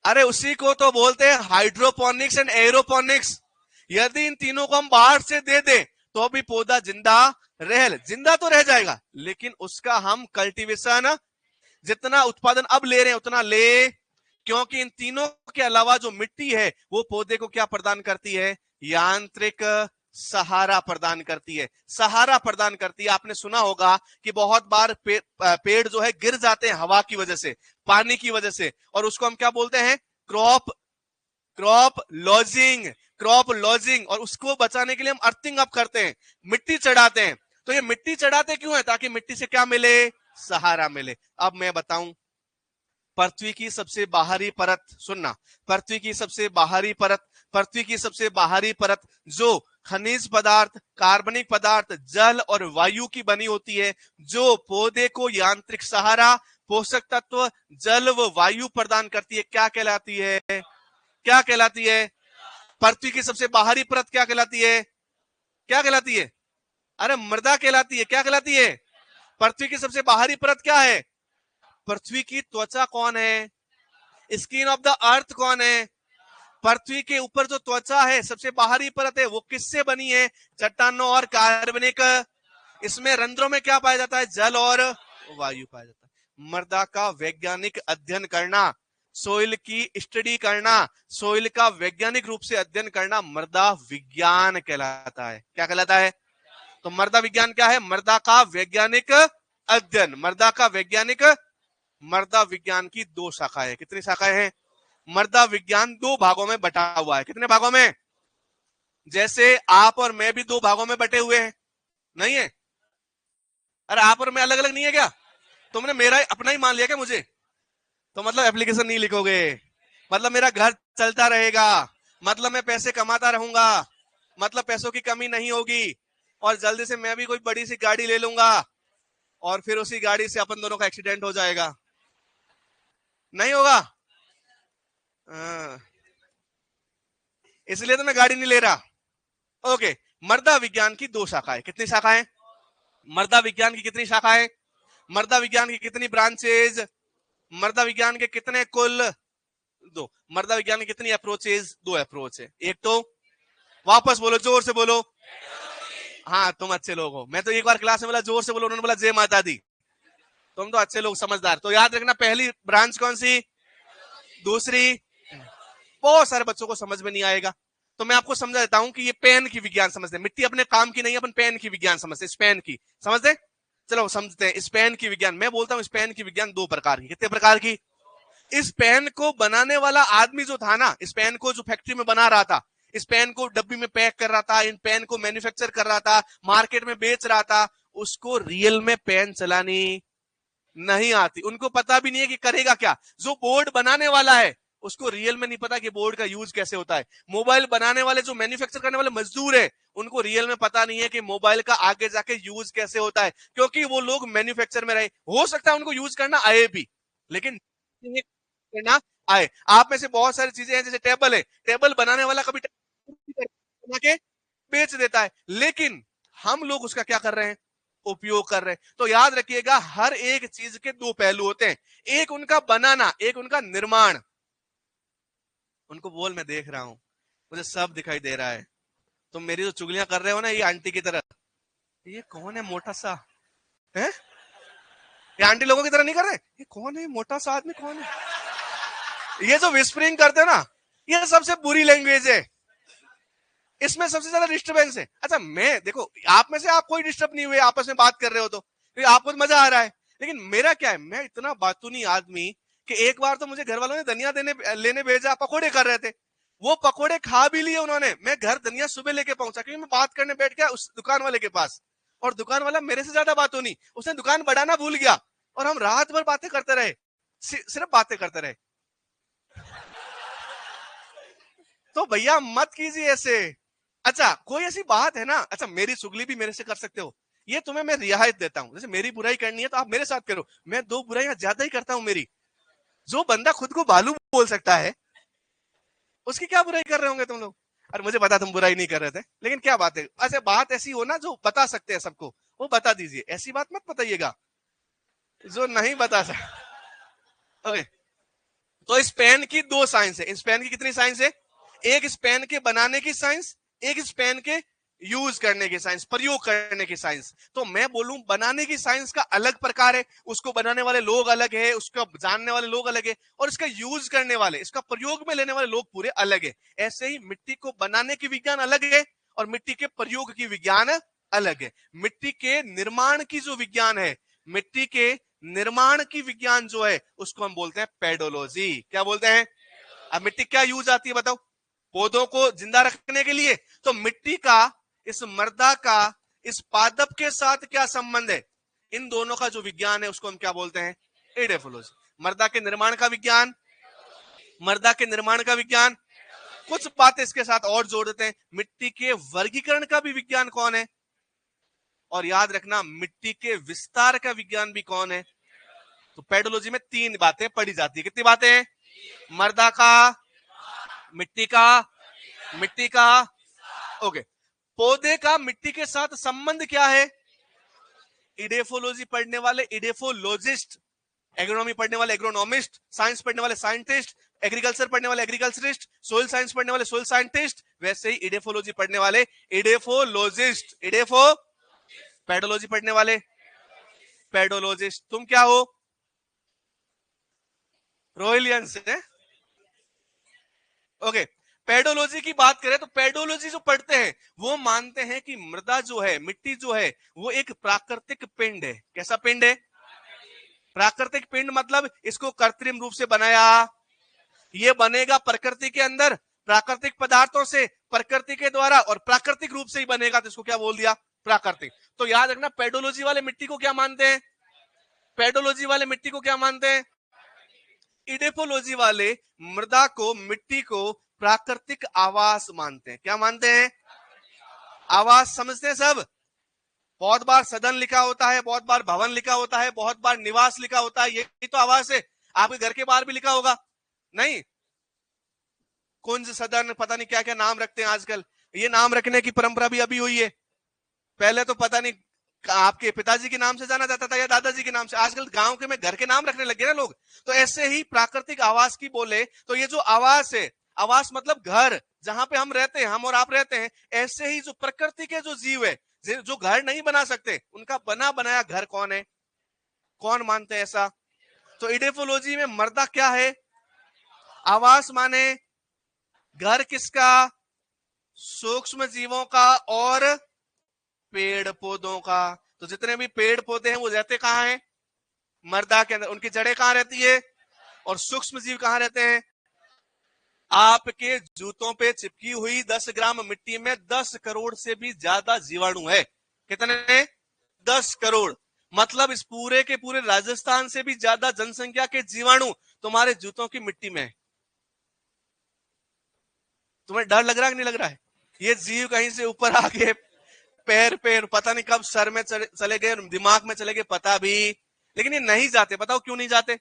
अरे उसी को तो बोलते हैं हाइड्रोपोनिक्स एंड एरोपोनिक्स। यदि इन तीनों को हम बाहर से दे दे तो भी पौधा जिंदा तो रह जाएगा, लेकिन उसका हम कल्टीवेशन, जितना उत्पादन अब ले रहे हैं उतना ले, क्योंकि इन तीनों के अलावा जो मिट्टी है वो पौधे को क्या प्रदान करती है? यांत्रिक सहारा प्रदान करती है। सहारा प्रदान करती है। आपने सुना होगा कि बहुत बार पेड़ जो है गिर जाते हैं हवा की वजह से, पानी की वजह से, और उसको हम क्या बोलते हैं? Crop lodging. और उसको बचाने के लिए हम अर्थिंग अप करते हैं, मिट्टी चढ़ाते हैं। तो ये मिट्टी चढ़ाते क्यों है? ताकि मिट्टी से क्या मिले? सहारा मिले। अब मैं बताऊं, पृथ्वी की सबसे बाहरी परत, सुनना, पृथ्वी की सबसे बाहरी परत जो खनिज पदार्थ, कार्बनिक पदार्थ, जल और वायु की बनी होती है, जो पौधे को यांत्रिक सहारा, पोषक तत्व, जल व वायु प्रदान करती है, क्या कहलाती है? क्या कहलाती है? पृथ्वी की सबसे बाहरी परत क्या कहलाती है? क्या कहलाती है? अरे मृदा कहलाती है। क्या कहलाती है? पृथ्वी की सबसे बाहरी परत क्या है? पृथ्वी की त्वचा कौन है? स्किन ऑफ द अर्थ कौन है? पृथ्वी के ऊपर जो त्वचा है, सबसे बाहरी परत है, वो किससे बनी है? चट्टानों और कार्बनिक। इसमें रंध्रों में क्या पाया जाता है? जल और वायु पाया जाता है। मृदा का वैज्ञानिक अध्ययन करना, सोइल की स्टडी करना, सोइल का वैज्ञानिक रूप से अध्ययन करना मृदा विज्ञान कहलाता है। क्या कहलाता है? तो मृदा विज्ञान क्या है? मृदा का वैज्ञानिक अध्ययन। मृदा विज्ञान की दो शाखाएं है। कितनी शाखाएं हैं? मृदा विज्ञान दो भागों में बटा हुआ है। कितने भागों में? जैसे आप और मैं भी दो भागों में बटे हुए हैं, नहीं है? अरे आप और मैं अलग अलग नहीं है क्या? तुमने मेरा अपना ही मान लिया क्या मुझे? तो मतलब एप्लीकेशन नहीं लिखोगे, मतलब मेरा घर चलता रहेगा, मतलब मैं पैसे कमाता रहूंगा, मतलब पैसों की कमी नहीं होगी, और जल्दी से मैं भी कोई बड़ी सी गाड़ी ले लूंगा, और फिर उसी गाड़ी से अपन दोनों का एक्सीडेंट हो जाएगा। नहीं होगा? इसलिए तो मैं गाड़ी नहीं ले रहा। ओके। मृदा विज्ञान की दो शाखाएं। कितनी शाखाएं? मृदा विज्ञान की कितनी शाखाएं? मृदा विज्ञान की कितनी ब्रांचेज? मृदा विज्ञान के कितने कुल? दो। मृदा विज्ञान की कितनी अप्रोचेज? दो अप्रोच है। एक तो, वापस बोलो, जोर से बोलो। हाँ, तुम अच्छे लोग हो। मैं तो एक बार क्लास में बोला जोर से बोलो, उन्होंने बोला जय माता दी। तुम तो अच्छे लोग, समझदार। तो याद रखना, पहली ब्रांच कौन सी? दूसरी? बहुत सारे बच्चों को समझ में नहीं आएगा, तो मैं आपको समझा देता हूं कि ये पेन की विज्ञान समझते हैं। मिट्टी अपने काम की नहीं, अपन पेन की विज्ञान समझते हैं। स्पेन की समझते? चलो समझते हैं। स्पेन की विज्ञान मैं बोलता हूं, स्पेन की विज्ञान दो प्रकार की। कितने प्रकार की? इस पेन को बनाने वाला आदमी जो था ना, इस पेन को जो फैक्ट्री में बना रहा था, इस पेन को डब्बी में पैक कर रहा था, इन पेन को मैन्युफैक्चर कर रहा था, मार्केट में बेच रहा था, उसको रियल में पेन चलानी नहीं आती। उनको पता भी नहीं है कि करेगा क्या। जो बोर्ड बनाने वाला है, उसको रियल में नहीं पता कि बोर्ड का यूज कैसे होता है। मोबाइल बनाने वाले, जो मैन्युफैक्चर करने वाले मजदूर है, उनको रियल में पता नहीं है कि मोबाइल का आगे जाके यूज कैसे होता है, क्योंकि वो लोग मैन्युफैक्चर में रहे। हो सकता है उनको यूज करना आए भी, लेकिन करना आए। आप में से बहुत सारी चीजें हैं, जैसे टेबल है, टेबल बनाने वाला कभी बना के बेच देता है, लेकिन हम लोग उसका क्या कर रहे हैं? उपयोग कर रहे हैं। तो याद रखिएगा, हर एक चीज के दो पहलू होते हैं, एक उनका बनाना, एक उनका निर्माण। उनको बोल, मैं देख रहा हूं, मुझे सब दिखाई दे रहा है। तुम मेरी जो चुगलियां कर रहे हो ना, ये आंटी की तरह, ये कौन है मोटा सा है? ये आंटी लोगों की तरह नहीं कर रहे? ये कौन है मोटा सा आदमी, कौन है? ये जो विस्परिंग करते हैं ना, ये सबसे बुरी लैंग्वेज है। इसमें सबसे ज्यादा डिस्टर्बेंस है। अच्छा, मैं देखो, आप में से आप कोई डिस्टर्ब नहीं हुए, आपस में बात कर रहे हो तो आपको तो मजा आ रहा है, लेकिन मेरा क्या है, मैं इतना बातूनी आदमी कि एक बार तो मुझे घर वालों ने धनिया लेने भेजा, पकोड़े कर रहे थे, वो पकोड़े खा भी लिए उन्होंने। मैं घर धनिया सुबह लेके पहुंचा, क्योंकि मैं बात करने बैठ गया उस दुकान वाले के पास, और दुकान वाला मेरे से ज्यादा बातूनी, उसने दुकान बढ़ाना भूल गया, और हम रात भर बातें करते रहे, सिर्फ बातें करते रहे। तो भैया मत कीजिए ऐसे। अच्छा, कोई ऐसी बात है ना, अच्छा मेरी चुगली भी मेरे से कर सकते हो, ये तुम्हें मैं रियायत देता हूं। जैसे मेरी बुराई करनी है तो आप मेरे साथ करो, मैं दो बुराइयां ज्यादा ही करता हूं मेरी। जो बंदा खुद को बालू बोल सकता है, उसकी क्या बुराई कर रहे होंगे तुम लोग? और मुझे पता तुम बुराई नहीं कर रहे थे, लेकिन क्या बात है, ऐसे बात ऐसी हो ना जो बता सकते हैं सबको, वो बता दीजिए। ऐसी बात मत बताइएगा जो नहीं बता सकते। ओके। तो इस पेन की दो साइंस है। इस पेन की कितनी साइंस है? एक इस पेन के बनाने की साइंस, एक इस पेन के यूज करने की साइंस, प्रयोग करने की साइंस। तो मैं बोलूं, बनाने की साइंस का अलग प्रकार है, उसको बनाने वाले लोग अलग है, उसको जानने वाले लोग अलग है, और इसका यूज करने वाले, इसका प्रयोग में लेने वाले लोग पूरे अलग है। ऐसे ही मिट्टी को बनाने की विज्ञान अलग है, और मिट्टी के प्रयोग की विज्ञान अलग है। मिट्टी के निर्माण की जो विज्ञान है, मिट्टी के निर्माण की विज्ञान जो है, उसको हम बोलते हैं पेडोलॉजी। क्या बोलते हैं? अब मिट्टी क्या यूज आती है बताओ? पौधों को जिंदा रखने के लिए। तो मिट्टी का, इस मृदा का, इस पादप के साथ क्या संबंध है? इन दोनों का जो विज्ञान है, उसको हम क्या बोलते हैं? एडेफोलॉजी। मृदा के निर्माण का विज्ञान, मृदा के निर्माण का विज्ञान। कुछ बातें इसके साथ और जोड़ देते हैं, मिट्टी के वर्गीकरण का भी विज्ञान कौन है, और याद रखना मिट्टी के विस्तार का विज्ञान भी कौन है। तो पेडोलॉजी में तीन बातें पढ़ी जाती है। कितनी बातें? मृदा का, मिट्टी का, मिट्टी का, ओके। पौधे का मिट्टी के साथ संबंध क्या है? इडेफोलॉजी पढ़ने वाले इडेफोलॉजिस्ट, एग्रोनॉमी पढ़ने वाले एग्रोनॉमिस्ट, साइंस पढ़ने वाले साइंटिस्ट, एग्रीकल्चर पढ़ने वाले एग्रीकल्चरिस्ट, सोइल साइंस पढ़ने वाले सोइल साइंटिस्ट, वैसे ही इडेफोलॉजी पढ़ने वाले इडेफोलॉजिस्ट, पेडोलॉजी पढ़ने वाले पेडोलॉजिस्ट। तुम क्या हो? रोहिलियंस है। ओके, पेडोलॉजी की बात करें तो पेडोलॉजी जो पढ़ते हैं वो मानते हैं कि मृदा जो है, मिट्टी जो है, वो एक प्राकृतिक पिंड है। कैसा पिंड है? प्राकृतिक पिंड मतलब इसको कृत्रिम रूप से बनाया, ये बनेगा प्रकृति के अंदर प्राकृतिक पदार्थों से, प्रकृति के द्वारा, और प्राकृतिक रूप से ही बनेगा, तो इसको क्या बोल दिया? प्राकृतिक। तो याद रखना, पेडोलॉजी वाले मिट्टी को क्या मानते हैं? पेडोलॉजी वाले मिट्टी को क्या मानते हैं? इडेफोलॉजी वाले मृदा को, मिट्टी को प्राकृतिक आवास मानते हैं। क्या मानते हैं? आवास समझते हैं सब। बहुत बार सदन लिखा होता है, बहुत बार भवन लिखा होता है, बहुत बार निवास लिखा होता है, यही तो आवास है। आपके घर के बाहर भी लिखा होगा, नहीं? कुंज, सदन, पता नहीं क्या क्या नाम रखते हैं आजकल। ये नाम रखने की परंपरा भी अभी हुई है। पहले तो पता नहीं आपके पिताजी के नाम से जाना जाता था या दादाजी के नाम से, आजकल गांव के में घर के नाम रखने लगे ना लोग। तो ऐसे ही प्राकृतिक आवास की बोले तो ये जो आवास है, आवास मतलब घर, जहां पे हम रहते हैं, हम और आप रहते हैं, ऐसे ही जो प्रकृति के जो जीव है, जो घर नहीं बना सकते, उनका बना बनाया घर कौन है? कौन मानते हैं ऐसा? तो इडेफोलॉजी में मर्दा क्या है? आवास माने घर किसका? सूक्ष्म जीवों का और पेड़ पौधों का। तो जितने भी पेड़ पौधे हैं वो रहते कहां हैं? मर्दा के अंदर। उनकी जड़ें कहां रहती है? और सूक्ष्म जीव कहां रहते हैं? आपके जूतों पे चिपकी हुई 10 ग्राम मिट्टी में 10 करोड़ से भी ज्यादा जीवाणु है। कितने? 10 करोड़। मतलब इस पूरे के पूरे राजस्थान से भी ज्यादा जनसंख्या के जीवाणु तुम्हारे जूतों की मिट्टी में है। तुम्हें डर लग रहा है कि नहीं लग रहा है? ये जीव कहीं से ऊपर आके पैर पैर पता नहीं कब सर में चले गए, दिमाग में चले गए, पता भी, लेकिन ये नहीं जाते। बताओ क्यों नहीं जाते?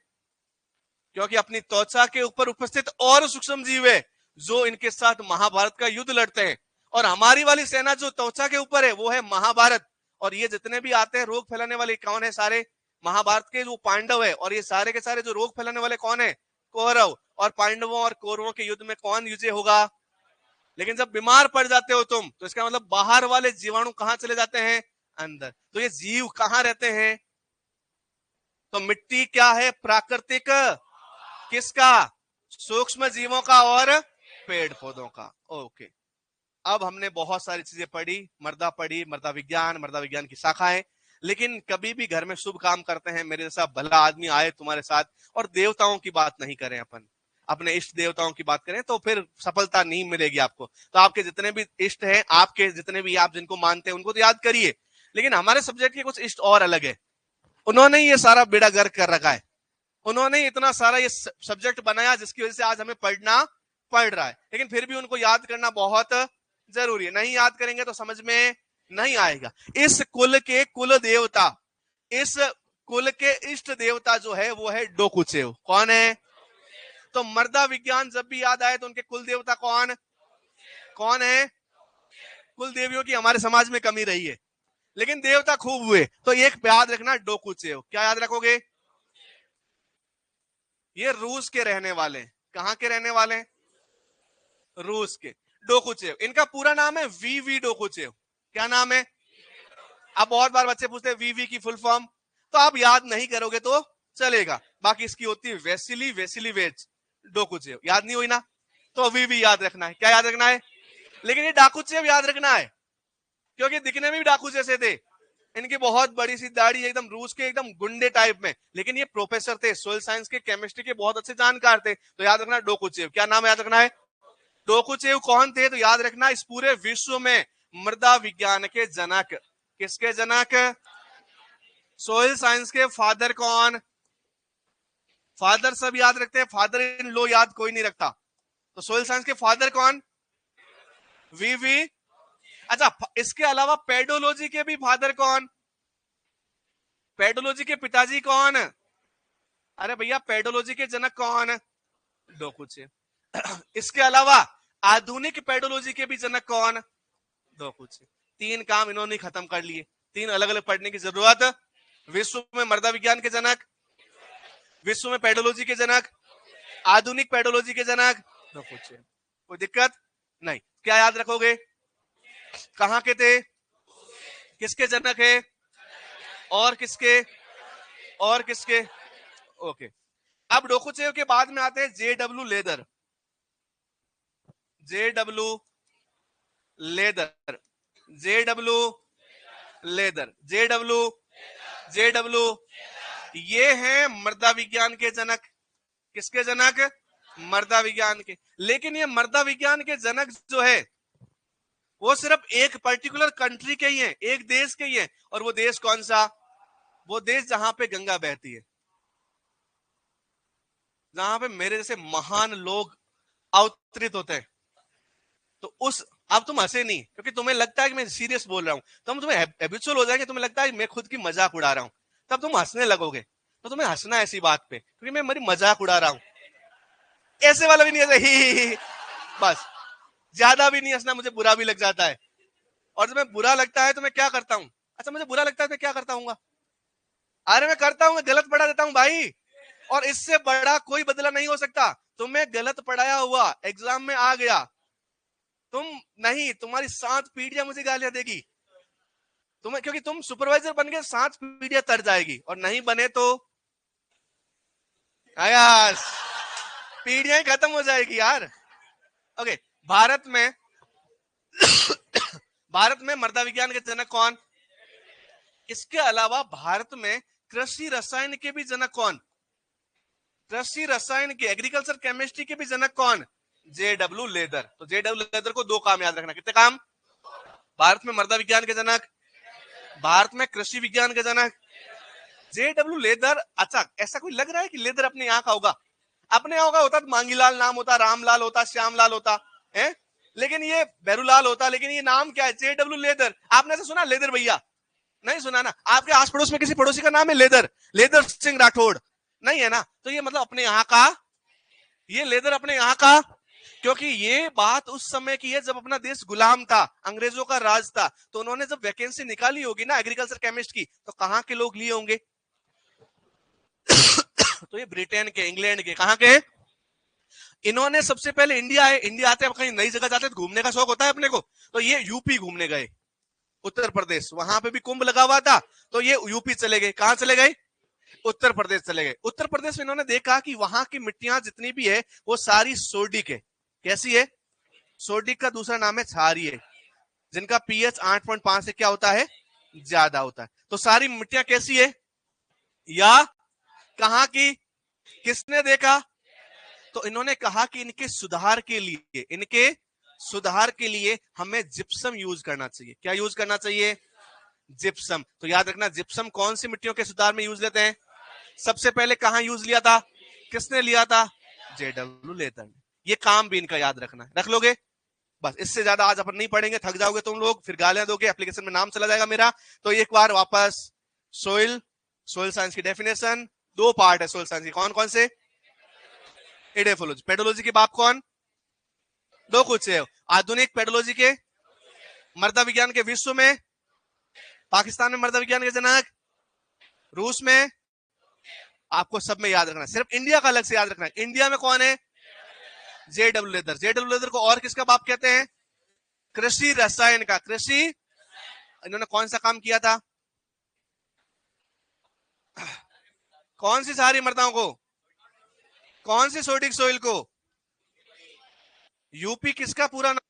क्योंकि अपनी त्वचा के ऊपर उपस्थित और सूक्ष्म जीव है जो इनके साथ महाभारत का युद्ध लड़ते हैं। और हमारी वाली सेना जो त्वचा के ऊपर है वो है महाभारत। और ये जितने भी आते हैं रोग फैलाने वाले कौन है? सारे महाभारत के जो पांडव है। और ये सारे के सारे जो रोग फैलाने वाले कौन है? कौरव। और पांडवों और कौरवों के युद्ध में कौन विजय होगा? लेकिन जब बीमार पड़ जाते हो तुम, तो इसका मतलब बाहर वाले जीवाणु कहां चले जाते हैं? अंदर। तो ये जीव कहां रहते हैं? तो मिट्टी क्या है? प्राकृतिक। किसका? सूक्ष्म जीवों का और पेड़ पौधों का। ओके, अब हमने बहुत सारी चीजें पढ़ी, पढ़ी, मृदा विज्ञान की शाखाएं। लेकिन कभी भी घर में शुभ काम करते हैं, मेरे जैसा भला आदमी आए तुम्हारे साथ, और देवताओं की बात नहीं करें, अपन अपने इष्ट देवताओं की बात करें, तो फिर सफलता नहीं मिलेगी आपको। तो आपके जितने भी इष्ट हैं, आपके जितने भी आप जिनको मानते हैं, उनको तो याद करिए। लेकिन हमारे सब्जेक्ट के कुछ इष्ट और अलग है। उन्होंने ये सारा बेड़ा गर्क कर रखा है। उन्होंने इतना सारा ये सब्जेक्ट बनाया जिसकी वजह से आज हमें पढ़ना पड़ रहा है। लेकिन फिर भी उनको याद करना बहुत जरूरी है। नहीं याद करेंगे तो समझ में नहीं आएगा। इस कुल के कुल देवता, इस कुल के इष्ट देवता जो है वो है डोकुचेव। कौन है? तो मृदा विज्ञान जब भी याद आए तो उनके कुल देवता कौन कौन है? कुल देवियों की हमारे समाज में कमी रही है, लेकिन देवता खूब हुए। तो एक याद रखना, डोकुचेव। क्या याद रखोगे? ये रूस के रहने वाले। कहां के रहने वाले? रूस के। डोकुचेव, इनका पूरा नाम है वीवी डोकुचेव। क्या नाम है? अब बहुत बार बच्चे पूछते हैं वीवी की फुल फॉर्म, तो आप याद नहीं करोगे तो चलेगा। बाकी इसकी होती है वेसिली वेसिलीवेज डोकुचेव। याद नहीं हुई ना? तो वीवी याद रखना है। क्या याद रखना है? लेकिन ये डाकुचेव याद रखना है, क्योंकि दिखने में भी डाकू जैसे थे। इनकी बहुत बड़ी सी दाढ़ी, एकदम रूस के एकदम गुंडे टाइप में। लेकिन ये प्रोफेसर थे, सोइल साइंस के, केमिस्ट्री के बहुत अच्छे जानकार थे। तो याद रखना डोकुचेव। क्या नाम याद रखना है? डोकुचेव कौन थे? तो याद रखना, इस पूरे विश्व में मृदा विज्ञान के जनक। किसके जनक? सोइल साइंस के फादर कौन? फादर सब याद रखते हैं, फादर इन लो याद कोई नहीं रखता। तो सोइल साइंस के फादर कौन? वीवी। अच्छा, इसके अलावा पेडोलॉजी के भी फादर कौन? पेडोलॉजी के पिताजी कौन? अरे भैया, पेडोलॉजी के जनक कौन? डोकुचेव। इसके अलावा आधुनिक पेडोलॉजी के भी जनक कौन? दो कुछ। तीन काम इन्होंने खत्म कर लिए, तीन अलग अलग पढ़ने की जरूरत। विश्व में मृदा विज्ञान के जनक, विश्व में पेडोलॉजी के जनक, आधुनिक पेडोलॉजी के जनक, दो कुछ। कोई दिक्कत नहीं। क्या याद रखोगे? कहां के थे, किसके जनक है, और किसके, और किसके। ओके। अब डोकुचेव के बाद में आते हैं JW leather. JW leather, JW leather, JW, JW, ये हैं मृदा विज्ञान के जनक। किसके जनक? मृदा विज्ञान के। लेकिन ये मृदा विज्ञान के जनक जो है वो सिर्फ एक पर्टिकुलर कंट्री के ही हैं, एक देश के ही हैं। और वो देश कौन सा? वो देश जहां पे गंगा बहती है, जहां पे मेरे जैसे महान लोग अवतरित होते हैं। तो उस, अब तुम हंसे नहीं क्योंकि तुम्हें लगता है कि मैं सीरियस बोल रहा हूं, तो तुम्हें हैबिचुअल हो जाएंगे, तुम्हें लगता है कि मैं खुद की मजाक उड़ा रहा हूं, तब तुम हंसने लगोगे। तो तुम्हें हंसना है ऐसी बात पे क्योंकि मैं मेरी मजाक उड़ा रहा हूं। ऐसे वाला भी नहीं हंसा, ही बस। ज्यादा भी नहीं हंसना, मुझे बुरा भी लग जाता है। और जब मैं बुरा लगता है तो मैं क्या करता हूं? अच्छा, मुझे बुरा लगता है तो मैं क्या करता हूँ? अरे मैं करता हूं, मैं गलत पढ़ा देता हूं भाई। और इससे बड़ा कोई बदला नहीं हो सकता। तुम्हें गलत पढ़ाया हुआ एग्जाम में आ गया, तुम नहीं, तुम्हारी 7 पीढ़ियां मुझे गालियां देगी तुम्हें, क्योंकि तुम सुपरवाइजर बन गए, 7 पीढ़ियां तर जाएगी। और नहीं बने तो आयास, पीढ़ियां ही खत्म हो जाएगी यार। ओके। भारत में भारत में मृदा विज्ञान के जनक कौन? इसके अलावा भारत में कृषि रसायन के भी जनक कौन? कृषि रसायन के, एग्रीकल्चर केमिस्ट्री के भी जनक कौन? JW leather. तो जेडब्ल्यू लेदर को 2 काम याद रखना। कितने काम? भारत में मृदा विज्ञान के जनक, भारत में कृषि विज्ञान के जनक, जेडब्ल्यू लेदर। अच्छा, ऐसा कोई लग रहा है कि लेदर अपने यहाँ का होगा? अपने यहाँ होता तो मांगीलाल नाम होता, रामलाल होता, श्यामलाल होता है, लेकिन ये बेरूलाल होता। लेकिन ये नाम क्या है? JW leather. आपने ऐसा सुना लेदर भैया? नहीं सुना ना। आपके आस पड़ोस में किसी पड़ोसी का नाम है लेदर, लेदर सिंह राठौड़? नहीं है ना। तो ये मतलब अपने यहाँ का, ये लेदर अपने यहाँ का। क्योंकि ये बात उस समय की है जब अपना देश गुलाम था, अंग्रेजों का राज था। तो उन्होंने जब वैकेंसी निकाली होगी ना एग्रीकल्चर केमिस्ट की, तो कहाँ के लोग लिए होंगे? तो ये ब्रिटेन के, इंग्लैंड के, कहाँ के? इन्होंने सबसे पहले इंडिया आए। इंडिया आते हैं, कहीं नई जगह जाते हैं तो घूमने का शौक होता है अपने को, तो ये यूपी घूमने गए, उत्तर प्रदेश, वहां पे भी कुंभ लगा हुआ था, तो ये यूपी चले गए। कहां चले गए? उत्तर प्रदेश चले गए। उत्तर प्रदेश में इन्होंने देखा कि वहां की मिट्टियां जितनी भी है वो सारी सोडिक है। कैसी है? सोडिक का दूसरा नाम है क्षारीय, जिनका पीएच 8.5 से क्या होता है? ज्यादा होता है। तो सारी मिट्टियां कैसी है? या कहां की? किसने देखा? तो इन्होंने कहा कि इनके सुधार के लिए, इनके सुधार के लिए हमें जिप्सम यूज करना चाहिए। क्या यूज करना चाहिए? जिप्सम। तो याद रखना, जिप्सम कौन सी मिट्टियों के सुधार में यूज लेते हैं? सबसे पहले कहां यूज लिया था? किसने लिया था? जेडब्ल्यू लेदर ने। ये काम भी इनका याद रखना है। रख लोगे? बस, इससे ज्यादा आज अपन नहीं पढ़ेंगे, थक जाओगे तुम लोग, फिर गालियां दोगे, एप्लीकेशन में नाम चला जाएगा मेरा। तो एक बार वापस, सोइल, सोइल साइंस की डेफिनेशन, 2 पार्ट है सोइल साइंस की। कौन कौन से? एडेफोलॉजी। पेडोलॉजी के बाप कौन? दो कुछ है। आधुनिक पेडोलॉजी के, मृदा विज्ञान के विश्व में, पाकिस्तान में मृदा विज्ञान के जनक, रूस में, आपको सब में याद रखना, सिर्फ इंडिया का अलग से याद रखना है। इंडिया में कौन है? JW leather. जेडब्ल्यू लेदर को और किसका बाप कहते हैं? कृषि रसायन का। कृषि, इन्होंने कौन सा काम किया था? कौन सी सारी मृदाओं को? कौन सी सोडिक सोइल को? यूपी किसका पूरा नाम?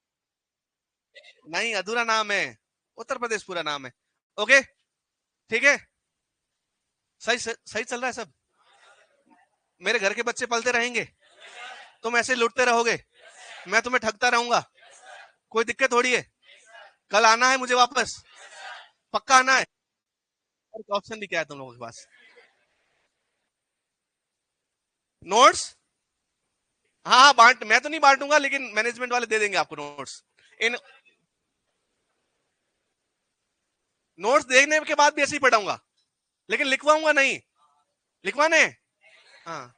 नहीं, अधूरा नाम है, उत्तर प्रदेश पूरा नाम है। ओके, ठीक है, सही सही चल रहा है सब। मेरे घर के बच्चे पलते रहेंगे, तुम ऐसे लुटते रहोगे, मैं तुम्हें ठगता रहूंगा, कोई दिक्कत थोड़ी है। कल आना है मुझे वापस, पक्का आना है। और ऑप्शन भी क्या है तुम लोगों के पास? नोट्स? हाँ हाँ, बांट, मैं तो नहीं बांटूंगा, लेकिन मैनेजमेंट वाले दे देंगे आपको नोट्स। इन नोट्स देखने के बाद भी ऐसे ही पढ़ाऊंगा, लेकिन लिखवाऊंगा नहीं। लिखवाने? हाँ,